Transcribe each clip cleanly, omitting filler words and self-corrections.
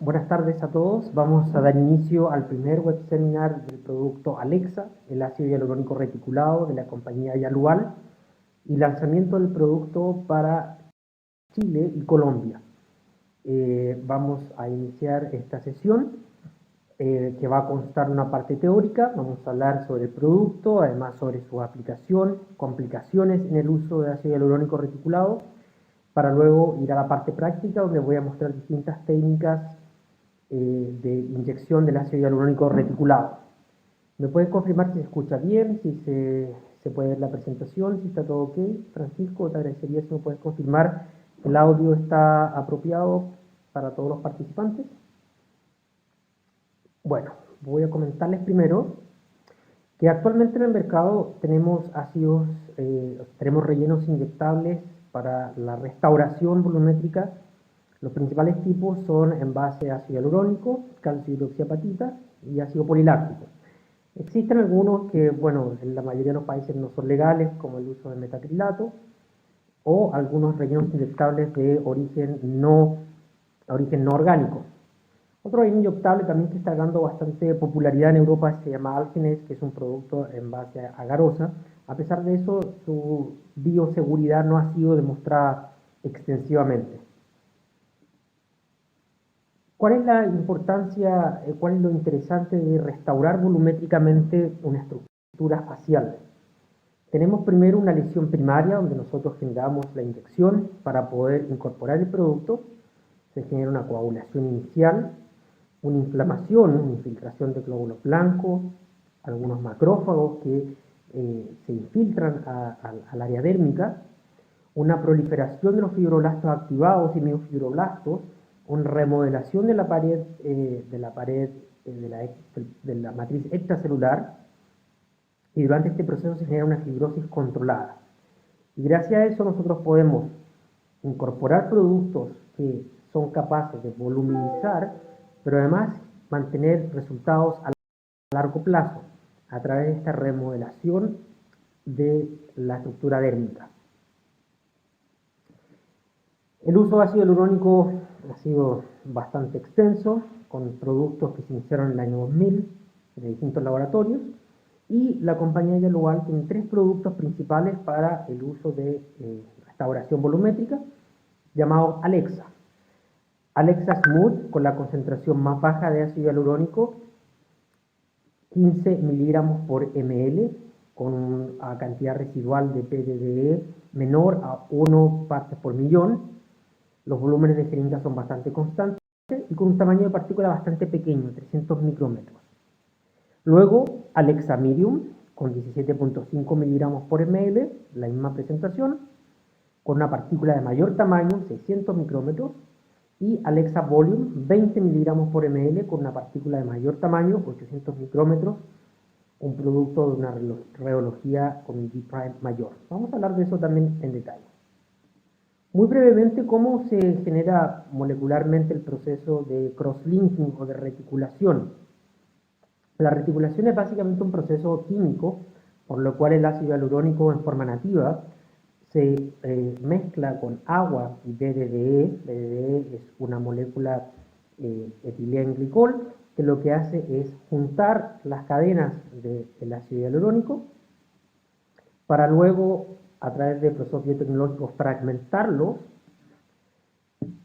Buenas tardes a todos. Vamos a dar inicio al primer web seminar del producto Alexa, el ácido hialurónico reticulado de la compañía Yalual, y lanzamiento del producto para Chile y Colombia. Vamos a iniciar esta sesión que va a constar de una parte teórica. Vamos a hablar sobre el producto, además sobre su aplicación, complicaciones en el uso de ácido hialurónico reticulado, para luego ir a la parte práctica donde voy a mostrar distintas técnicas de inyección del ácido hialurónico reticulado. ¿Me puedes confirmar si se escucha bien, si se puede ver la presentación, si está todo ok? Francisco, te agradecería si me puedes confirmar que el audio está apropiado para todos los participantes. Bueno, voy a comentarles primero que actualmente en el mercado tenemos ácidos, tenemos rellenos inyectables para la restauración volumétrica. Los principales tipos son en base a ácido hialurónico, calcio hidroxiapatita y ácido poliláctico. Existen algunos que, bueno, en la mayoría de los países no son legales, como el uso de metacrilato, o algunos rellenos inyectables de origen no orgánico. Otro relleno inyectable también que está ganando bastante popularidad en Europa se llama Algenés, que es un producto en base a agarosa. A pesar de eso, su bioseguridad no ha sido demostrada extensivamente. ¿Cuál es la importancia, cuál es lo interesante de restaurar volumétricamente una estructura facial? Tenemos primero una lesión primaria donde nosotros generamos la inyección para poder incorporar el producto. Se genera una coagulación inicial, una inflamación, una infiltración de glóbulos blancos, algunos macrófagos que se infiltran al área dérmica, una proliferación de los fibroblastos activados y miofibroblastos, una remodelación de la pared de la matriz extracelular, y durante este proceso se genera una fibrosis controlada. Y gracias a eso nosotros podemos incorporar productos que son capaces de voluminizar, pero además mantener resultados a largo plazo a través de esta remodelación de la estructura dérmica. El uso de ácido hialurónico ha sido bastante extenso, con productos que se iniciaron en el año 2000 de distintos laboratorios, y la compañía Yalual tiene 3 productos principales para el uso de restauración volumétrica, llamados Alexa. Alexa Smooth, con la concentración más baja de ácido hialurónico, 15 miligramos por ml, con una cantidad residual de PDDE menor a 1 partes por millón. Los volúmenes de jeringa son bastante constantes y con un tamaño de partícula bastante pequeño, 300 micrómetros. Luego, Alexa Medium, con 17.5 miligramos por ml, la misma presentación, con una partícula de mayor tamaño, 600 micrómetros. Y Alexa Volume, 20 miligramos por ml, con una partícula de mayor tamaño, 800 micrómetros, un producto de una rheología con un G' mayor. Vamos a hablar de eso también en detalle. Muy brevemente, ¿cómo se genera molecularmente el proceso de cross-linking o de reticulación? La reticulación es básicamente un proceso químico, por lo cual el ácido hialurónico en forma nativa se mezcla con agua y BDDE. BDDE es una molécula etilenglicol que lo que hace es juntar las cadenas del ácido hialurónico para luego, a través de procesos biotecnológicos, fragmentarlos,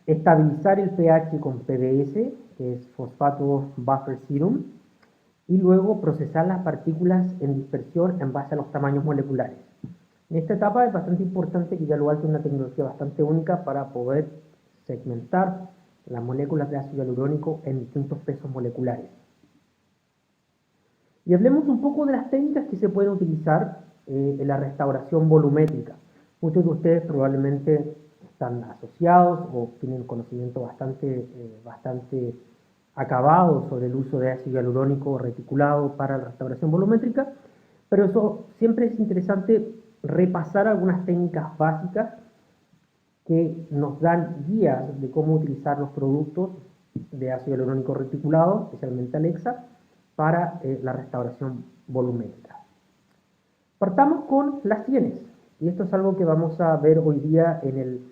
estabilizar el pH con PBS, que es fosfato buffer serum, y luego procesar las partículas en dispersión en base a los tamaños moleculares. En esta etapa es bastante importante que Yalual tiene una tecnología bastante única para poder segmentar las moléculas de ácido hialurónico en distintos pesos moleculares. Y hablemos un poco de las técnicas que se pueden utilizar en la restauración volumétrica. Muchos de ustedes probablemente están asociados o tienen conocimiento bastante acabado sobre el uso de ácido hialurónico reticulado para la restauración volumétrica, pero eso siempre es interesante repasar algunas técnicas básicas que nos dan guías de cómo utilizar los productos de ácido hialurónico reticulado, especialmente Alexa, para la restauración volumétrica. Partamos con las sienes, y esto es algo que vamos a ver hoy día en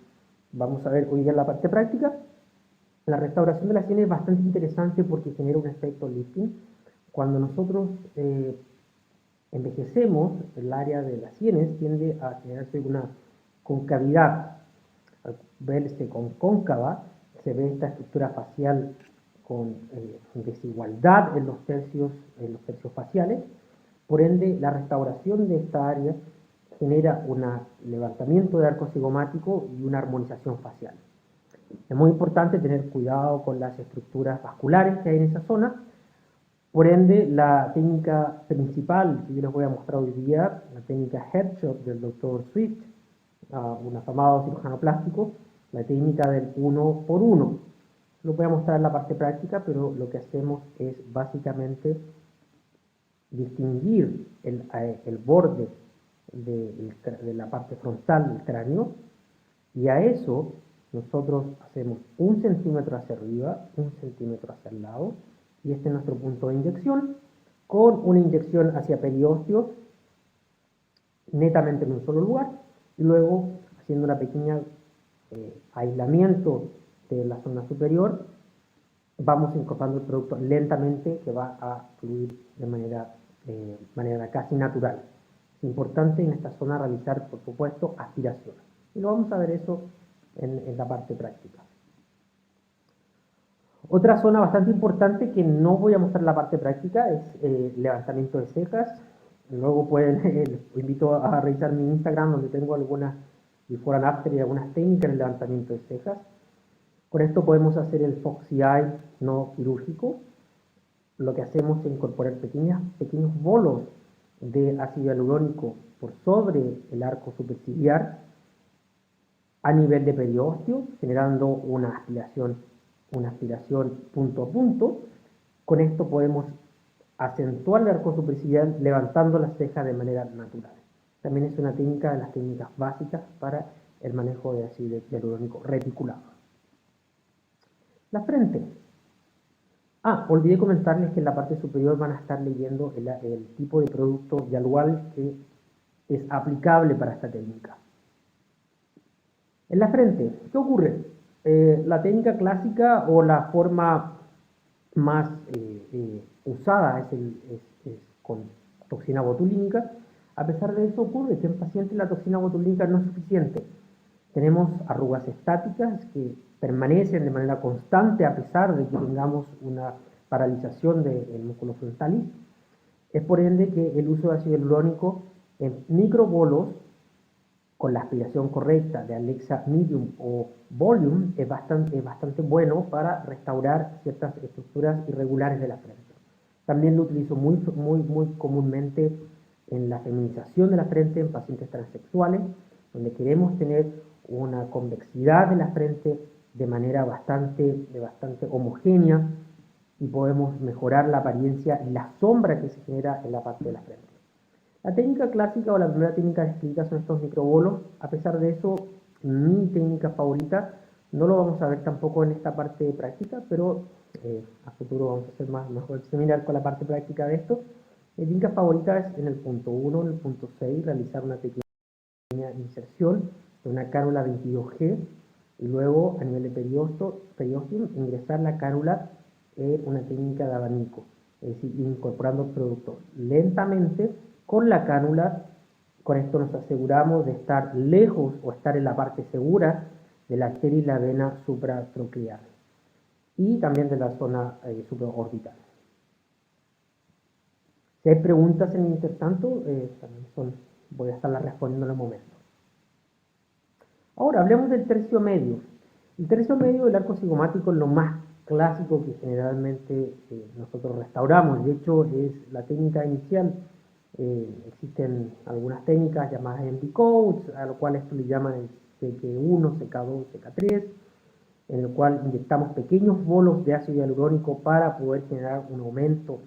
la parte práctica, La restauración de la sien es bastante interesante porque genera un efecto lifting. Cuando nosotros envejecemos, el área de las sienes tiende a generarse una concavidad. Al verse con cóncava, se ve esta estructura facial con desigualdad en los tercios faciales. Por ende, la restauración de esta área genera un levantamiento del arco cigomático y una armonización facial. Es muy importante tener cuidado con las estructuras vasculares que hay en esa zona. Por ende, la técnica principal que yo les voy a mostrar hoy día, la técnica Headshot del Dr. Swift, un afamado cirujano plástico, la técnica del 1 por 1. Lo voy a mostrar en la parte práctica, pero lo que hacemos es básicamente distinguir el borde de la parte frontal del cráneo, y a eso nosotros hacemos 1 centímetro hacia arriba, 1 centímetro hacia el lado, y este es nuestro punto de inyección, con una inyección hacia periósteo, netamente en un solo lugar, y luego haciendo una pequeña aislamiento de la zona superior, vamos incorporando el producto lentamente, que va a fluir de manera casi natural. Es importante en esta zona realizar, por supuesto, aspiración. Y lo vamos a ver eso en la parte práctica. Otra zona bastante importante que no voy a mostrar en la parte práctica es levantamiento de cejas. Luego les invito a revisar mi Instagram, donde tengo algunas before and after y algunas técnicas de levantamiento de cejas. Con esto podemos hacer el Foxy Eye no quirúrgico. Lo que hacemos es incorporar pequeños bolos de ácido hialurónico por sobre el arco superciliar a nivel de periósteo, generando una aspiración punto a punto. Con esto podemos acentuar el arco superciliar levantando las cejas de manera natural. También es una técnica de las técnicas básicas para el manejo de ácido hialurónico reticulado. La frente. Olvidé comentarles que en la parte superior van a estar leyendo el tipo de producto Yalual que es aplicable para esta técnica. En la frente, ¿qué ocurre? La técnica clásica o la forma más usada es con toxina botulínica. A pesar de eso ocurre que en pacientes la toxina botulínica no es suficiente. Tenemos arrugas estáticas que permanecen de manera constante a pesar de que tengamos una paralización del músculo frontalis. Es por ende que el uso de ácido hialurónico en microbolos con la aspiración correcta de Alexa Medium o Volume es bastante bueno para restaurar ciertas estructuras irregulares de la frente. También lo utilizo muy comúnmente en la feminización de la frente en pacientes transexuales, donde queremos tener una convexidad de la frente de manera bastante homogénea y podemos mejorar la apariencia y la sombra que se genera en la parte de la frente. La técnica clásica o la primera técnica descrita son estos microbolos. A pesar de eso, mi técnica favorita, no lo vamos a ver tampoco en esta parte práctica, pero a futuro vamos a hacer mejor seminar con la parte práctica de esto. Mi técnica favorita es en el punto 1, en el punto 6, realizar una pequeña inserción de una cánula 22G y luego a nivel de periósteo ingresar la cánula en una técnica de abanico, es decir, incorporando el producto lentamente con la cánula. Con esto nos aseguramos de estar lejos o estar en la parte segura de la arteria y la vena supratronclear y también de la zona supraorbital. Si hay preguntas en el intertanto, voy a estarlas respondiendo en el momento. Ahora hablemos del tercio medio. El tercio medio del arco cigomático es lo más clásico que generalmente nosotros restauramos. De hecho, es la técnica inicial. Existen algunas técnicas llamadas MD codes, a lo cual esto le llaman el CK1, CK2, CK3, en el cual inyectamos pequeños bolos de ácido hialurónico para poder generar un aumento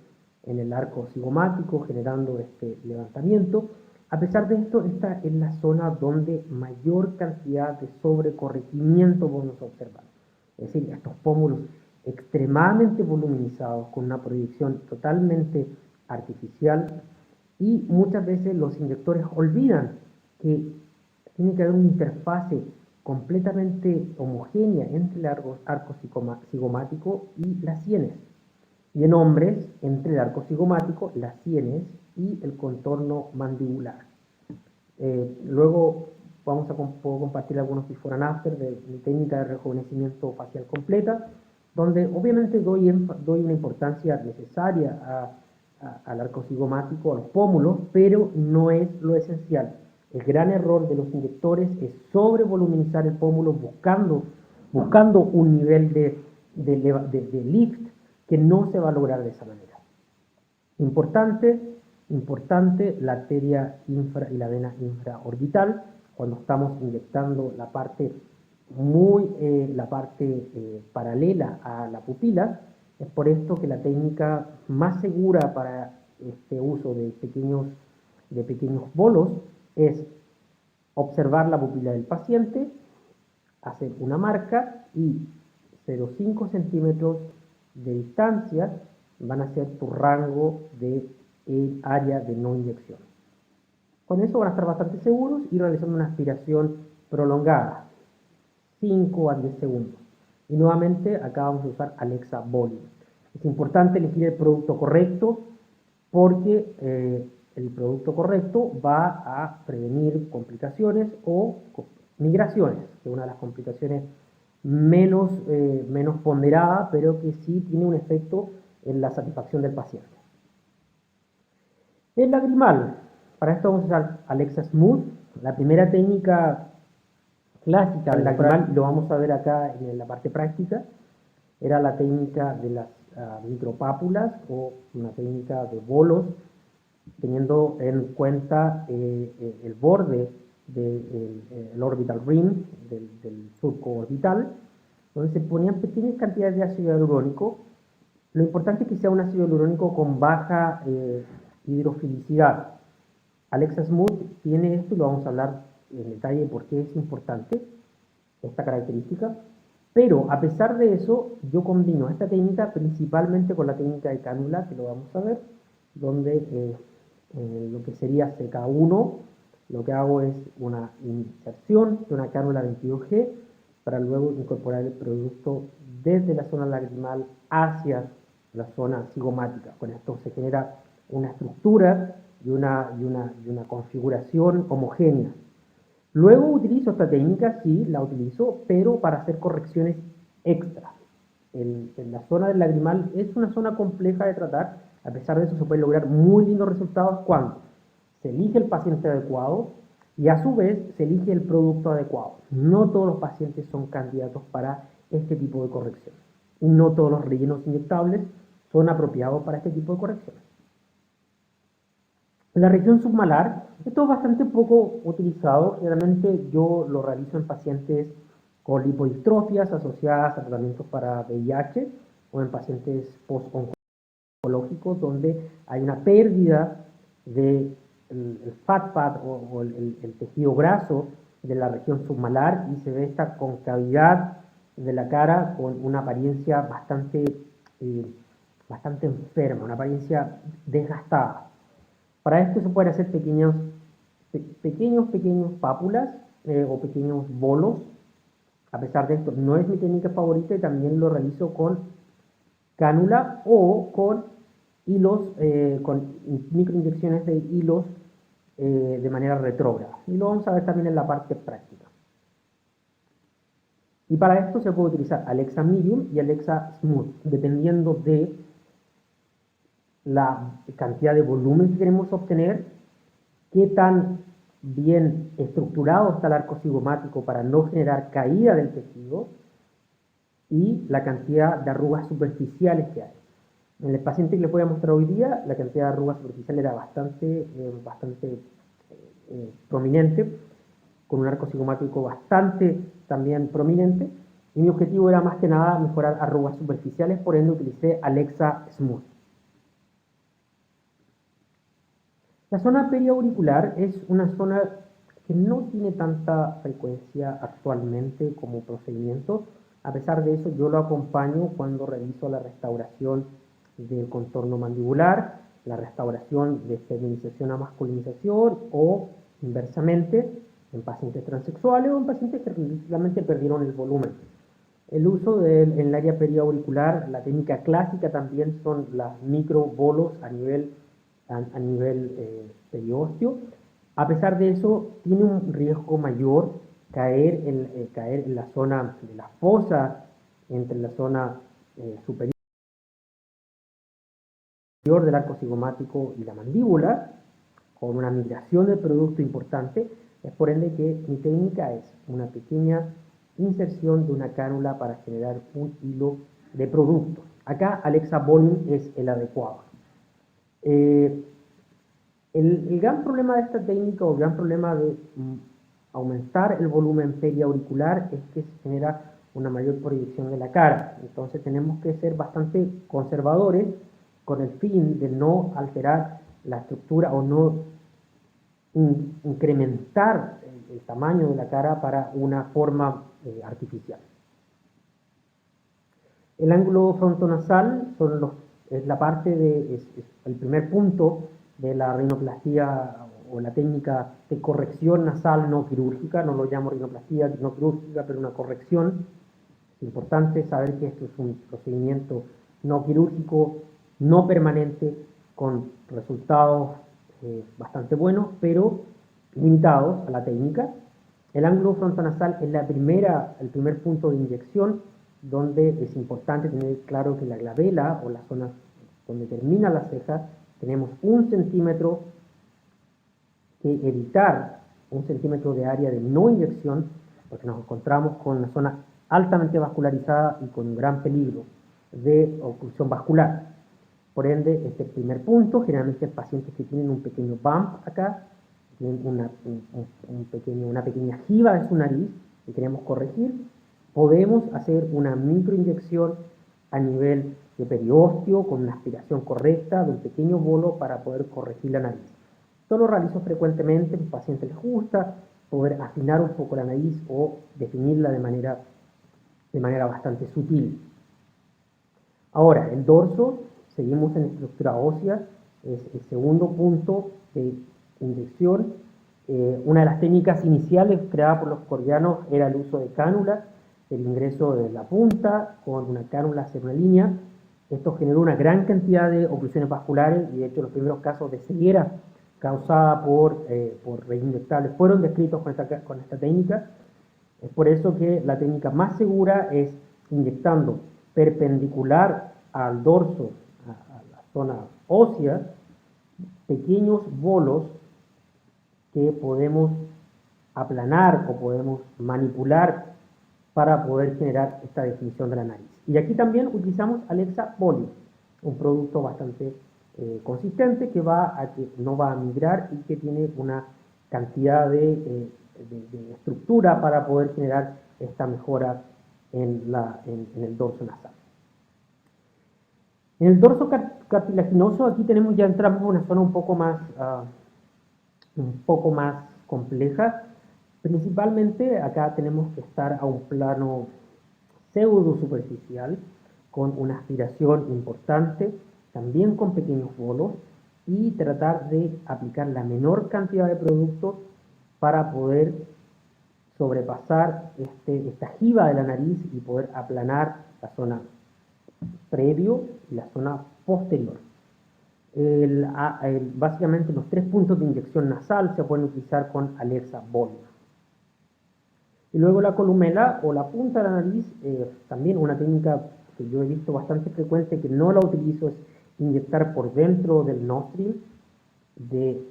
en el arco cigomático, generando este levantamiento. A pesar de esto, esta es la zona donde mayor cantidad de sobrecorregimiento podemos observar. Es decir, estos pómulos extremadamente voluminizados, con una proyección totalmente artificial, y muchas veces los inyectores olvidan que tiene que haber una interfase completamente homogénea entre el arco cigomático y las sienes. Y en hombres, entre el arco cigomático, las sienes y el contorno mandibular. Luego puedo compartir algunos before and after de mi técnica de rejuvenecimiento facial completa, donde obviamente doy una importancia necesaria al arco cigomático, a los pómulos, pero no es lo esencial. El gran error de los inyectores es sobrevoluminizar el pómulo buscando un nivel de lift que no se va a lograr de esa manera. Importante la arteria infra y la vena infraorbital cuando estamos inyectando la parte paralela a la pupila. Es por esto que la técnica más segura para este uso de pequeños bolos es observar la pupila del paciente, hacer una marca y 0,5 centímetros de distancia van a ser tu rango de área de no inyección. Con eso van a estar bastante seguros y realizando una aspiración prolongada, 5 a 10 segundos. Y nuevamente acá vamos a usar Alexa Volume. Es importante elegir el producto correcto porque el producto correcto va a prevenir complicaciones o migraciones, que es una de las complicaciones menos ponderada, pero que sí tiene un efecto en la satisfacción del paciente. El lagrimal. Para esto vamos a usar Alexa Smooth. La primera técnica clásica del lagrimal, lo vamos a ver acá en la parte práctica, era la técnica de las micropápulas o una técnica de bolos, teniendo en cuenta el borde del orbital rim, del surco orbital, donde se ponían pequeñas cantidades de ácido hialurónico. Lo importante es que sea un ácido hialurónico con baja hidrofilicidad. Alexa Smooth tiene esto y lo vamos a hablar en detalle por qué es importante esta característica. Pero a pesar de eso, yo combino esta técnica principalmente con la técnica de cánula, que lo vamos a ver, donde lo que sería CK1, lo que hago es una inserción de una cánula 22G para luego incorporar el producto desde la zona lagrimal hacia la zona cigomática. Con esto se genera una estructura y una configuración homogénea. Luego utilizo esta técnica, sí, la utilizo, pero para hacer correcciones extra. En la zona del lagrimal es una zona compleja de tratar, a pesar de eso se pueden lograr muy lindos resultados cuando se elige el paciente adecuado y a su vez se elige el producto adecuado. No todos los pacientes son candidatos para este tipo de corrección y no todos los rellenos inyectables son apropiados para este tipo de correcciones. La región submalar, esto es bastante poco utilizado, generalmente yo lo realizo en pacientes con lipodistrofias asociadas a tratamientos para VIH o en pacientes post-oncológicos donde hay una pérdida del fat pad o el tejido graso de la región submalar y se ve esta concavidad de la cara con una apariencia bastante enferma, una apariencia desgastada. Para esto se pueden hacer pequeños pápulas o pequeños bolos. A pesar de esto, no es mi técnica favorita y también lo realizo con cánula o con hilos, con microinyecciones de hilos de manera retrógrada. Y lo vamos a ver también en la parte práctica. Y para esto se puede utilizar Alexa Medium y Alexa Smooth, dependiendo de la cantidad de volumen que queremos obtener, qué tan bien estructurado está el arco cigomático para no generar caída del tejido y la cantidad de arrugas superficiales que hay. En el paciente que les voy a mostrar hoy día, la cantidad de arrugas superficiales era bastante prominente, con un arco cigomático bastante también prominente, y mi objetivo era más que nada mejorar arrugas superficiales, por ende utilicé Alexa Smooth. La zona periauricular es una zona que no tiene tanta frecuencia actualmente como procedimiento. A pesar de eso, yo lo acompaño cuando realizo la restauración del contorno mandibular, la restauración de feminización a masculinización o inversamente en pacientes transexuales o en pacientes que realmente perdieron el volumen. El uso en el área periauricular, la técnica clásica también son las microbolos a nivel periósteo. A pesar de eso, tiene un riesgo mayor caer en la zona de la fosa, entre la zona superior del arco cigomático y la mandíbula, con una migración del producto importante. Es por ende que mi técnica es una pequeña inserción de una cánula para generar un hilo de producto. Acá Alexa Volume es el adecuado. El gran problema de esta técnica, o el gran problema de aumentar el volumen periauricular, es que se genera una mayor proyección de la cara. Entonces tenemos que ser bastante conservadores con el fin de no alterar la estructura o no incrementar el tamaño de la cara para una forma artificial. El ángulo frontonasal es la parte es el primer punto de la rinoplastía o la técnica de corrección nasal no quirúrgica. No lo llamo rinoplastía no quirúrgica, pero una corrección. Es importante saber que esto es un procedimiento no quirúrgico, no permanente, con resultados bastante buenos, pero limitados a la técnica. El ángulo frontonasal es el primer punto de inyección, donde es importante tener claro que la glabela, o la zona donde termina la ceja, tenemos 1 centímetro que evitar, 1 centímetro de área de no inyección, porque nos encontramos con una zona altamente vascularizada y con un gran peligro de oclusión vascular. Por ende, este primer punto, generalmente en pacientes que tienen un pequeño bump acá, tienen una pequeña jiba de su nariz que queremos corregir, podemos hacer una microinyección a nivel de periósteo con una aspiración correcta de un pequeño bolo para poder corregir la nariz. Esto lo realizo frecuentemente, a los pacientes les gusta poder afinar un poco la nariz o definirla de manera bastante sutil. Ahora, el dorso, seguimos en estructura ósea, es el segundo punto de inyección. Una de las técnicas iniciales creadas por los coreanos era el uso de cánula, el ingreso de la punta con una cánula hacia una línea. Esto generó una gran cantidad de oclusiones vasculares y de hecho los primeros casos de ceguera causada por reinyectables fueron descritos con esta técnica. Es por eso que la técnica más segura es inyectando perpendicular al dorso, a la zona ósea, pequeños bolos que podemos aplanar o podemos manipular para poder generar esta definición de la nariz. Y aquí también utilizamos Alexa Volume, un producto bastante consistente que no va a migrar y que tiene una cantidad de estructura para poder generar esta mejora en el dorso nasal. En el dorso cartilaginoso, aquí entramos en una zona un poco más compleja. Principalmente acá tenemos que estar a un plano pseudo superficial, con una aspiración importante, también con pequeños bolos, y tratar de aplicar la menor cantidad de producto para poder sobrepasar esta jiba de la nariz y poder aplanar la zona previo y la zona posterior. Básicamente los 3 puntos de inyección nasal se pueden utilizar con Alexa Volume. Y luego la columela o la punta de la nariz, también una técnica que yo he visto bastante frecuente, que no la utilizo, es inyectar por dentro del nostril, de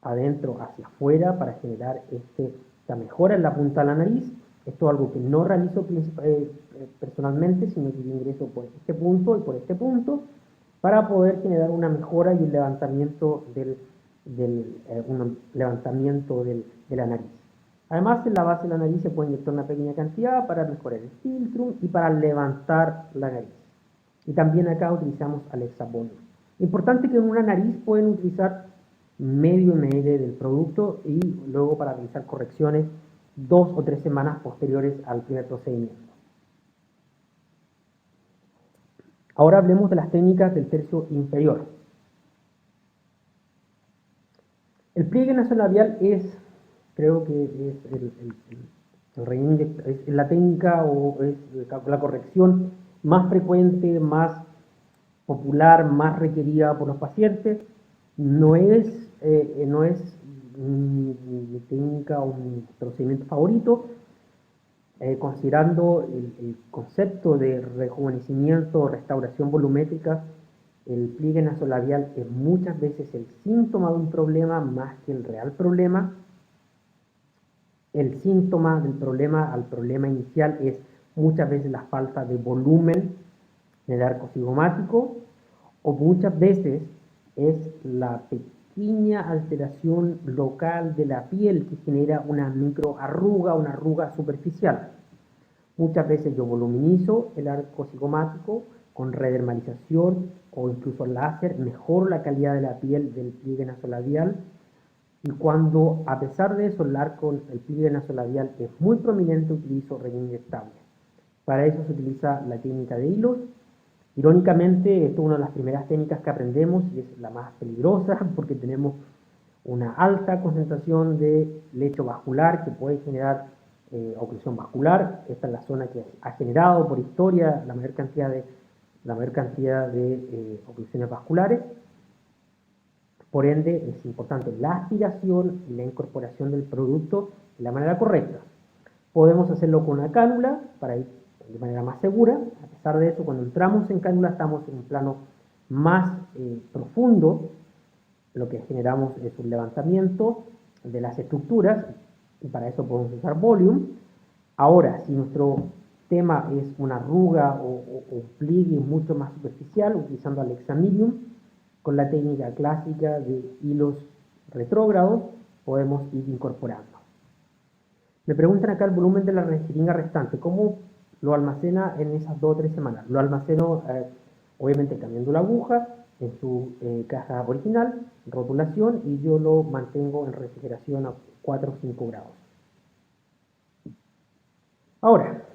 adentro hacia afuera, para generar esta mejora en la punta de la nariz. Esto es algo que no realizo personalmente, sino que yo ingreso por este punto y por este punto, para poder generar una mejora y un levantamiento de la nariz. Además, en la base de la nariz se puede inyectar una pequeña cantidad para mejorar el filtrum y para levantar la nariz. Y también acá utilizamos Alexa Volume. Importante que en una nariz pueden utilizar medio ml del producto y luego para realizar correcciones 2 o 3 semanas posteriores al primer procedimiento. Ahora hablemos de las técnicas del tercio inferior. El pliegue nasolabial es creo que es el relleno es la técnica o es la corrección más frecuente, más popular, más requerida por los pacientes. No es mi técnica o mi procedimiento favorito, considerando el concepto de rejuvenecimiento o restauración volumétrica. El pliegue nasolabial es muchas veces el síntoma de un problema más que el real problema. El síntoma del problema al problema inicial es muchas veces la falta de volumen en el arco cigomático, o muchas veces es la pequeña alteración local de la piel que genera una microarruga, una arruga superficial. Muchas veces yo voluminizo el arco cigomático con redermalización o incluso láser, mejoro la calidad de la piel del pliegue nasolabial. Y cuando, a pesar de eso, el pliegue nasolabial es muy prominente, utilizo relleno inyectable. Para eso se utiliza la técnica de hilos. Irónicamente, esto es una de las primeras técnicas que aprendemos y es la más peligrosa porque tenemos una alta concentración de lecho vascular que puede generar oclusión vascular. Esta es la zona que ha generado por historia la mayor cantidad de oclusiones vasculares. Por ende, es importante la aspiración y la incorporación del producto de la manera correcta. Podemos hacerlo con una cánula para ir de manera más segura. A pesar de eso, cuando entramos en cánula estamos en un plano más profundo. Lo que generamos es un levantamiento de las estructuras y para eso podemos usar volume. Ahora, si nuestro tema es una arruga o pliegue mucho más superficial, utilizando Alexa Medium, con la técnica clásica de hilos retrógrados, podemos ir incorporando. Me preguntan acá el volumen de la jeringa restante, ¿cómo lo almacena en esas 2 o 3 semanas? Lo almaceno, obviamente, cambiando la aguja en su caja original, rotulación, y yo lo mantengo en refrigeración a 4 o 5 grados. Ahora,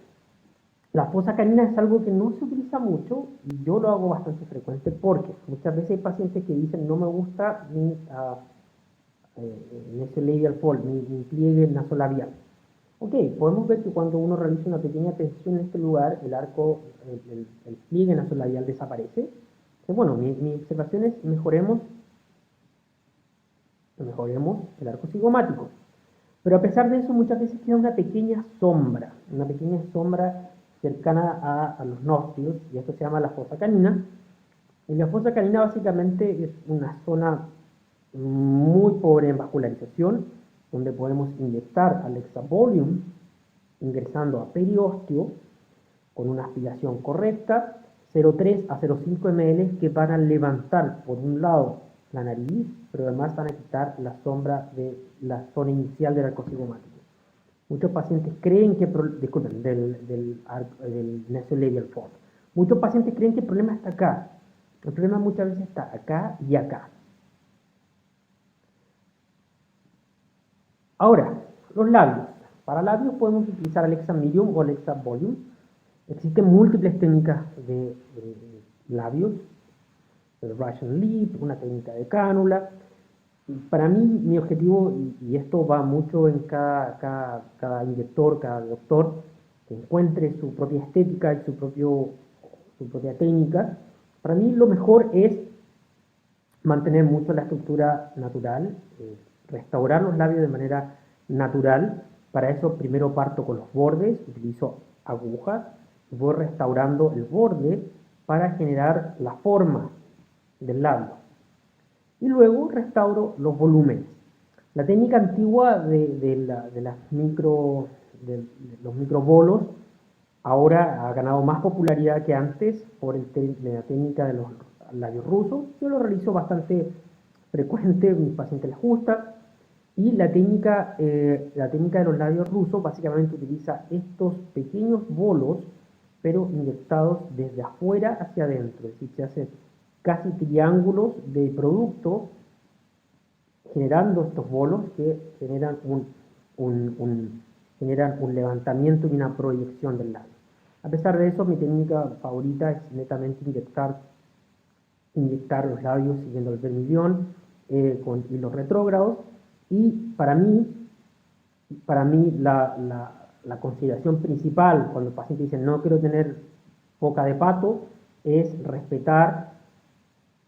la fosa canina es algo que no se utiliza mucho y yo lo hago bastante frecuente porque muchas veces hay pacientes que dicen no me gusta mi nasolabial fold, mi pliegue nasolabial. Ok, podemos ver que cuando uno realiza una pequeña tensión en este lugar, el pliegue nasolabial desaparece. Entonces, bueno, mi observación es mejoremos el arco cigomático. Pero a pesar de eso, muchas veces queda una pequeña sombra cercana a los nóstilos, y esto se llama la fosa canina. Y la fosa canina básicamente es una zona muy pobre en vascularización, donde podemos inyectar Alexa Volume, ingresando a periósteo, con una aspiración correcta, 0,3 a 0,5 ml, que van a levantar, por un lado, la nariz, pero además van a quitar la sombra de la zona inicial del arco cigomático. Muchos pacientes creen que, disculpen, del nasolabial fold. Muchos pacientes creen que el problema está acá. El problema muchas veces está acá y acá. Ahora, los labios. Para labios podemos utilizar Alexa Medium o Alexa Volume. Existen múltiples técnicas de labios, el Russian Lip, una técnica de cánula. Para mí, mi objetivo, y esto va mucho en cada inyector, cada doctor, que encuentre su propia estética y su propia técnica. Para mí lo mejor es mantener mucho la estructura natural, restaurar los labios de manera natural. Para eso primero parto con los bordes, utilizo agujas, voy restaurando el borde para generar la forma del labio. Y luego restauro los volúmenes. La técnica antigua de los microbolos ahora ha ganado más popularidad que antes por la técnica de los labios rusos. Yo lo realizo bastante frecuente, a mis pacientes les gusta. Y la técnica de los labios rusos básicamente utiliza estos pequeños bolos, pero inyectados desde afuera hacia adentro. Es decir, se hacen casi triángulos de producto generando estos bolos que generan un levantamiento y una proyección del labio. A pesar de eso, mi técnica favorita es netamente inyectar los labios siguiendo el vermilion con hilos retrógrados, y para mí Para mí la consideración principal cuando el paciente dice no quiero tener boca de pato es respetar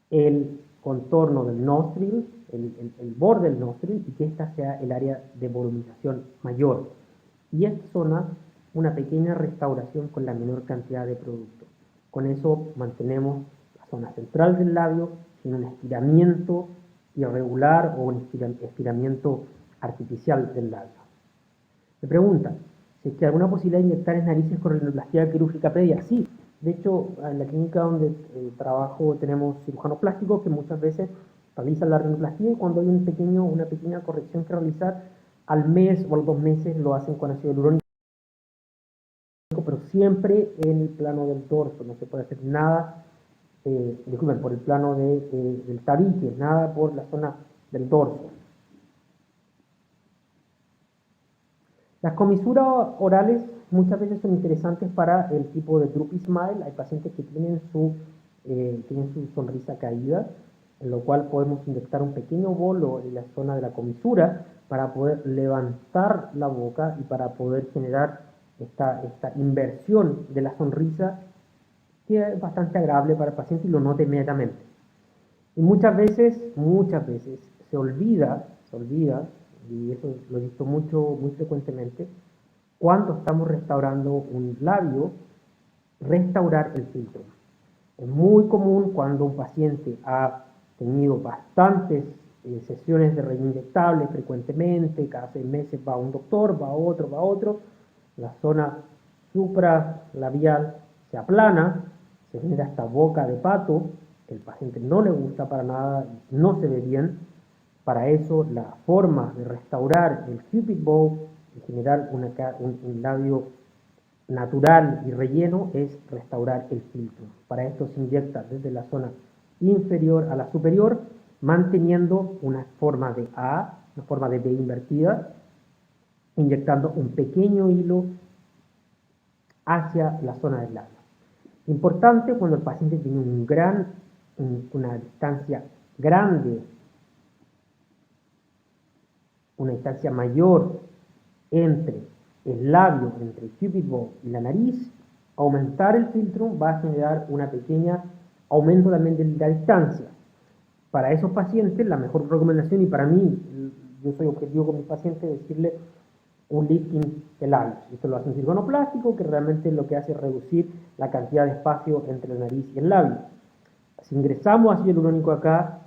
el contorno del nostril, el borde del nostril, y que esta sea el área de volumización mayor. Y esta zona, una pequeña restauración con la menor cantidad de producto. Con eso mantenemos la zona central del labio sin un estiramiento irregular o un estiramiento artificial del labio. Me pregunta si es que alguna posibilidad de inyectar en narices con rinoplastia quirúrgica previa. Sí, de hecho, en la clínica donde trabajo tenemos cirujanos plásticos que muchas veces realizan la rinoplastia y cuando hay una pequeña corrección que realizar, al mes o a los 2 meses lo hacen con ácido hialurónico, pero siempre en el plano del dorso, no se puede hacer nada, disculpen, por el plano del tabique, nada por la zona del dorso. Las comisuras orales muchas veces son interesantes para el tipo de droopy smile. Hay pacientes que tienen su sonrisa caída, en lo cual podemos inyectar un pequeño bolo en la zona de la comisura para poder levantar la boca y para poder generar esta inversión de la sonrisa que es bastante agradable para el paciente y lo nota inmediatamente. Y muchas veces se olvida, y eso lo he visto muy frecuentemente, cuando estamos restaurando un labio, restaurar el filtro. Es muy común cuando un paciente ha tenido bastantes sesiones de relleno inyectable frecuentemente, cada 6 meses va a un doctor, va a otro, la zona supralabial se aplana, se genera esta boca de pato, que al paciente no le gusta para nada, no se ve bien. Para eso, la forma de restaurar el cupid bow y generar un labio natural y relleno es restaurar el filtro. Para esto se inyecta desde la zona inferior a la superior, manteniendo una forma de A, una forma de B invertida, inyectando un pequeño hilo hacia la zona del labio. Importante cuando el paciente tiene una distancia grande, una distancia mayor entre el labio, entre el cupid bow y la nariz, aumentar el filtro va a generar una pequeña aumento también de la distancia. Para esos pacientes, la mejor recomendación, y para mí, yo soy objetivo con mis pacientes, es decirle un lifting de labios. Esto lo hace un cirujano plástico, que realmente lo que hace es reducir la cantidad de espacio entre la nariz y el labio. Si ingresamos ácido hialurónico acá,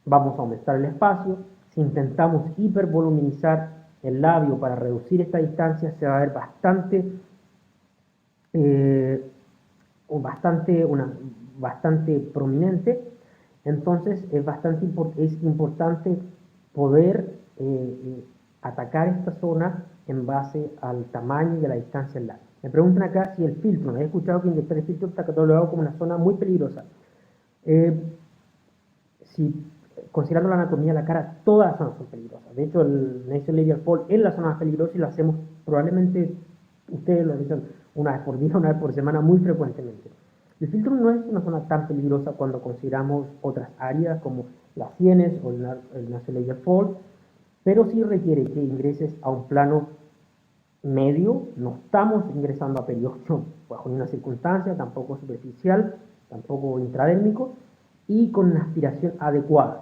vamos a aumentar el espacio. Si intentamos hipervoluminizar el labio para reducir esta distancia, se va a ver bastante prominente. Entonces es importante poder atacar esta zona en base al tamaño y de la distancia del labio. Me preguntan acá si el filtro, me he escuchado que inyectar el filtro está catalogado como una zona muy peligrosa. Si considerando la anatomía de la cara, todas las zonas son peligrosas. De hecho, el nasolabial fold es la zona más peligrosa y lo hacemos probablemente, ustedes lo dicen una vez por día, una vez por semana, muy frecuentemente. El filtro no es una zona tan peligrosa cuando consideramos otras áreas como las sienes o el nasolabial fold, pero sí requiere que ingreses a un plano medio, no estamos ingresando a periósteo bajo ninguna circunstancia, tampoco superficial, tampoco intradérmico, y con una aspiración adecuada.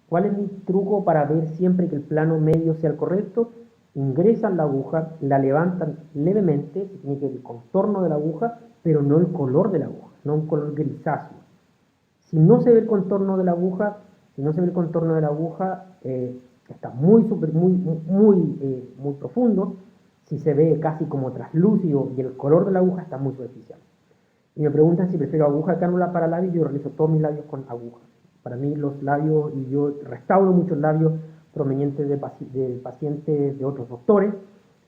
¿Cuál es mi truco para ver siempre que el plano medio sea el correcto? Ingresan la aguja, la levantan levemente, se tiene que ver el contorno de la aguja, pero no el color de la aguja, no un color grisáceo. Si no se ve el contorno de la aguja, está muy profundo. Si se ve casi como traslúcido y el color de la aguja está muy superficial. Y me preguntan si prefiero aguja de cánula para labios. Yo realizo todos mis labios con aguja. Para mí los labios, y yo restauro muchos labios provenientes de pacientes de otros doctores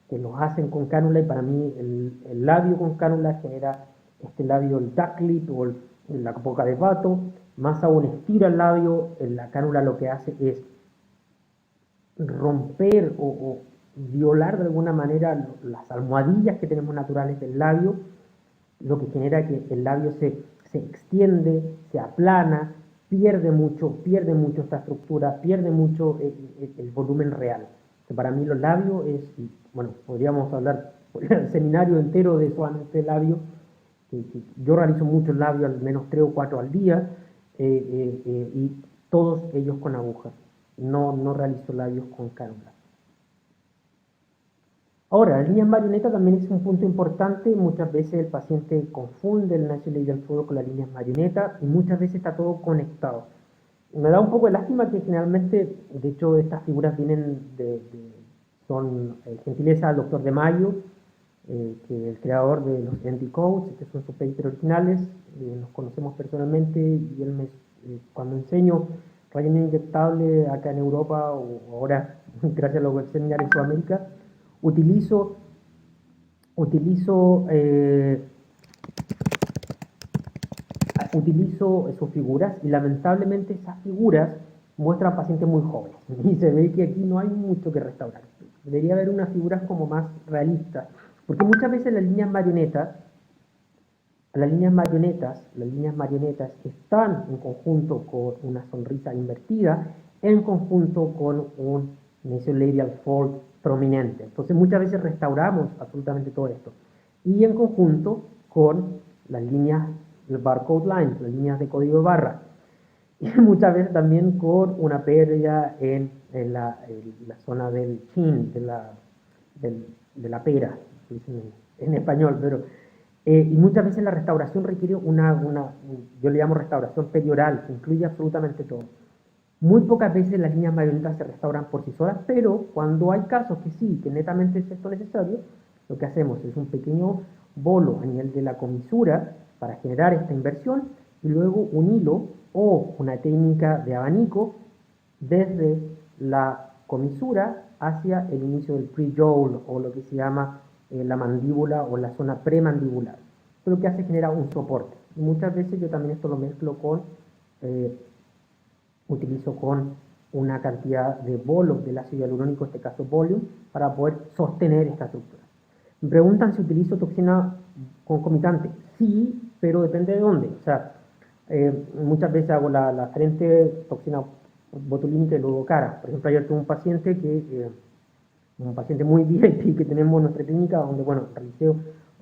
que los hacen con cánula, y para mí el labio con cánula genera este labio, el duck lip o la boca de pato. Más aún estira el labio, la cánula lo que hace es romper o violar de alguna manera las almohadillas que tenemos naturales del labio, lo que genera que el labio se extiende, se aplana, pierde mucho esta estructura, pierde mucho el volumen real. Para mí los labios es, bueno, podríamos hablar el seminario entero de solamente labios. Yo realizo muchos labios, al menos 3 o 4 al día, y todos ellos con agujas. No realizo labios con cánula. Ahora, la línea marioneta también es un punto importante. Muchas veces el paciente confunde el nasolabial flow con la línea marioneta y muchas veces está todo conectado. Me da un poco de lástima que generalmente, de hecho, estas figuras vienen son gentileza del doctor De Mayo, que es el creador de los ND-Codes, que son sus papers originales. Nos conocemos personalmente y él cuando enseño relleno inyectable acá en Europa o ahora gracias a los web seminarios en Sudamérica, utilizo sus figuras y lamentablemente esas figuras muestran pacientes muy jóvenes y se ve que aquí no hay mucho que restaurar. Debería haber unas figuras como más realistas, porque muchas veces las líneas marionetas están en conjunto con una sonrisa invertida, en conjunto con un nasolabial fold prominente. Entonces muchas veces restauramos absolutamente todo esto. Y en conjunto con las líneas, el barcode lines, las líneas de código de barra. Y muchas veces también con una pérdida en la zona del chin, de la pera, en español, pero y muchas veces la restauración requiere yo le llamo restauración perioral, que incluye absolutamente todo. Muy pocas veces las líneas marionetas se restauran por sí solas, pero cuando hay casos que sí, que netamente es esto necesario, lo que hacemos es un pequeño bolo a nivel de la comisura para generar esta inversión y luego un hilo o una técnica de abanico desde la comisura hacia el inicio del pre-jaw o lo que se llama la mandíbula o la zona premandibular. Esto lo que hace es generar un soporte. Y muchas veces yo también esto lo mezclo utilizo con una cantidad de bolos del ácido hialurónico, en este caso volume, para poder sostener esta estructura. Me preguntan si utilizo toxina concomitante. Sí, pero depende de dónde. O sea, muchas veces hago la frente toxina botulínica y luego cara. Por ejemplo, ayer tuve un paciente muy VIP que tenemos en nuestra clínica, donde, bueno, realicé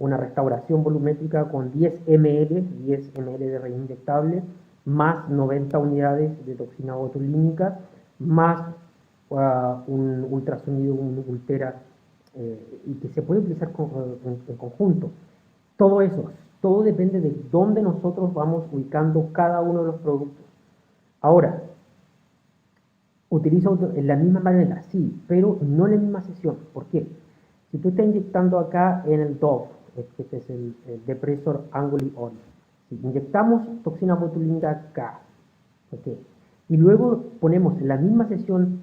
una restauración volumétrica con 10 ml de relleno inyectable, más 90 unidades de toxina botulínica, más un ultrasonido, un Ultera, y que se puede utilizar en conjunto. Todo eso, todo depende de dónde nosotros vamos ubicando cada uno de los productos. Ahora, utilizo en la misma marioneta, sí, pero no en la misma sesión. ¿Por qué? Si tú estás inyectando acá en el DOF, este es el depresor anguli oil, si inyectamos toxina botulínica acá, ¿okay? Y luego ponemos en la misma sesión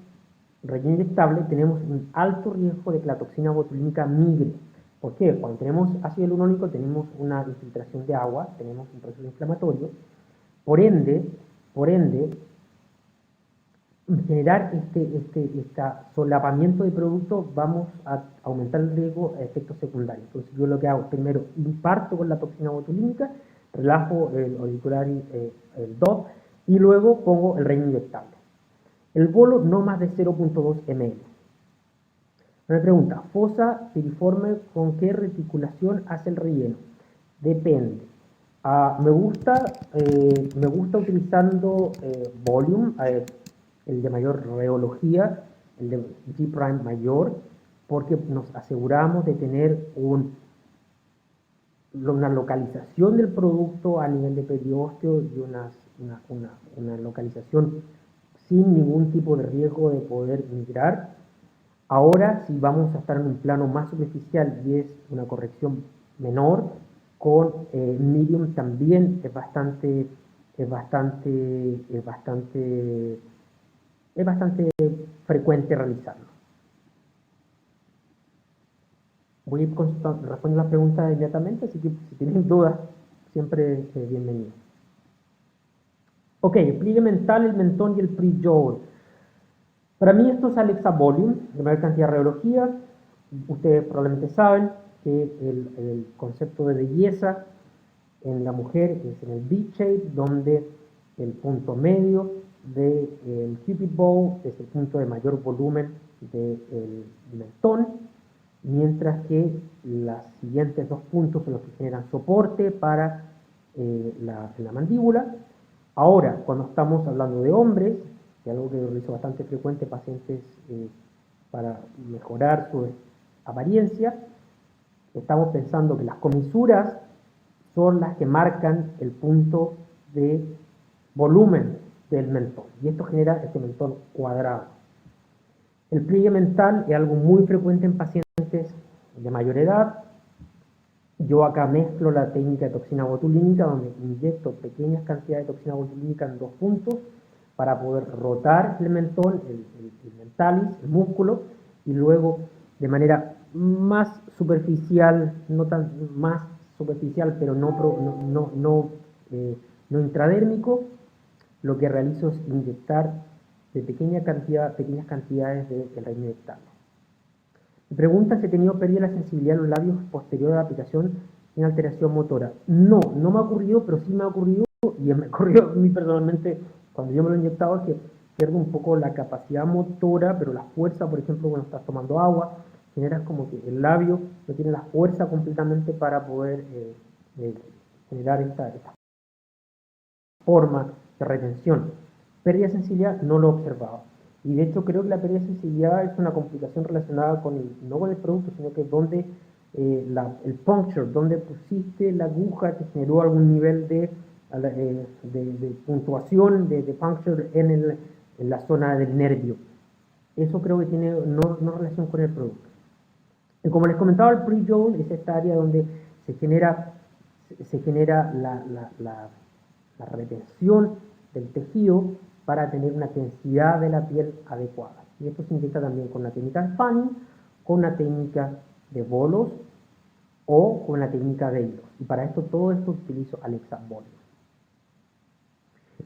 relleno inyectable, tenemos un alto riesgo de que la toxina botulínica migre. ¿Por qué? Cuando tenemos ácido hialurónico tenemos una infiltración de agua, tenemos un proceso inflamatorio, por ende, generar este solapamiento de productos, vamos a aumentar el riesgo a efectos secundarios. Entonces yo lo que hago, primero imparto con la toxina botulínica, relajo el auricular, el DOP, y luego pongo el relleno inyectable. El bolo no más de 0.2 ml. Me pregunta, fosa piriforme, ¿con qué reticulación hace el relleno? Depende. Me gusta utilizando volume, el de mayor rheología, el de G' mayor, porque nos aseguramos de tener una localización del producto a nivel de periósteo y una localización sin ningún tipo de riesgo de poder migrar. Ahora, si vamos a estar en un plano más superficial y es una corrección menor, con medium también es bastante frecuente realizarlo. Voy a ir respondiendo las preguntas inmediatamente, así que si tienen dudas, siempre bienvenido. Ok, el pliegue mental, el mentón y el pre-jaw. Para mí esto es Alexa Volume, de mayor cantidad de radiología. Ustedes probablemente saben que el concepto de belleza en la mujer es en el V-shape, donde el punto medio del Cupid Bow es el punto de mayor volumen del mentón, mientras que los siguientes dos puntos son los que generan soporte para la mandíbula. Ahora, cuando estamos hablando de hombres, que es algo que realizo bastante frecuente en pacientes para mejorar su apariencia, estamos pensando que las comisuras son las que marcan el punto de volumen del mentón, y esto genera este mentón cuadrado. El pliegue mental es algo muy frecuente en pacientes de mayor edad. Yo acá mezclo la técnica de toxina botulínica, donde inyecto pequeñas cantidades de toxina botulínica en dos puntos para poder rotar el mentón, el mentalis, el músculo, y luego de manera más superficial, más superficial, pero no intradérmico, lo que realizo es inyectar de pequeñas cantidades del reinyectable. Me pregunta si he tenido pérdida de la sensibilidad de los labios posterior a la aplicación sin alteración motora. No me ha ocurrido, pero sí me ha ocurrido, y me ocurrió a mí personalmente cuando yo me lo he inyectado, es que pierdo un poco la capacidad motora, pero la fuerza, por ejemplo, cuando estás tomando agua, generas como que el labio no tiene la fuerza completamente para poder generar esta forma de retención. Pérdida de sensibilidad no lo he observado. Y de hecho creo que la pérdida de sensibilidad es una complicación relacionada con no con el producto, sino que donde el puncture, donde pusiste la aguja que generó algún nivel de puntuación, de puncture en la zona del nervio. Eso creo que tiene no relación con el producto. Y como les comentaba, el pre-joule es esta área donde se genera la retención del tejido para tener una densidad de la piel adecuada. Y esto se inyecta también con la técnica de fanning, con la técnica de bolos o con la técnica de hilos. Y para todo esto utilizo Alexa Bolio.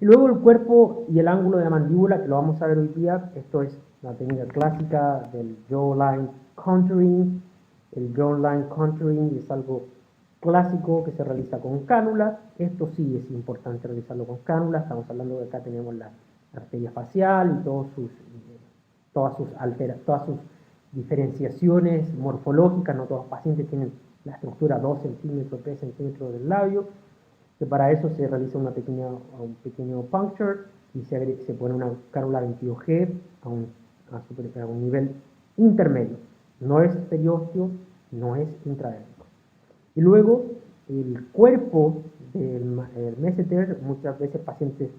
Y luego el cuerpo y el ángulo de la mandíbula, que lo vamos a ver hoy día. Esto es la técnica clásica del jawline contouring. El jawline contouring es algo clásico que se realiza con cánula. Esto sí es importante realizarlo con cánula. Estamos hablando de acá tenemos la arteria facial y todas sus diferenciaciones morfológicas. No todos los pacientes tienen la estructura 2 centímetros, 3 centímetros del labio. Que para eso se realiza un pequeño puncture y se pone una cánula 22G a un nivel intermedio. No es periósteo, no es intradérmico. Y luego el cuerpo del meseter, muchas veces pacientes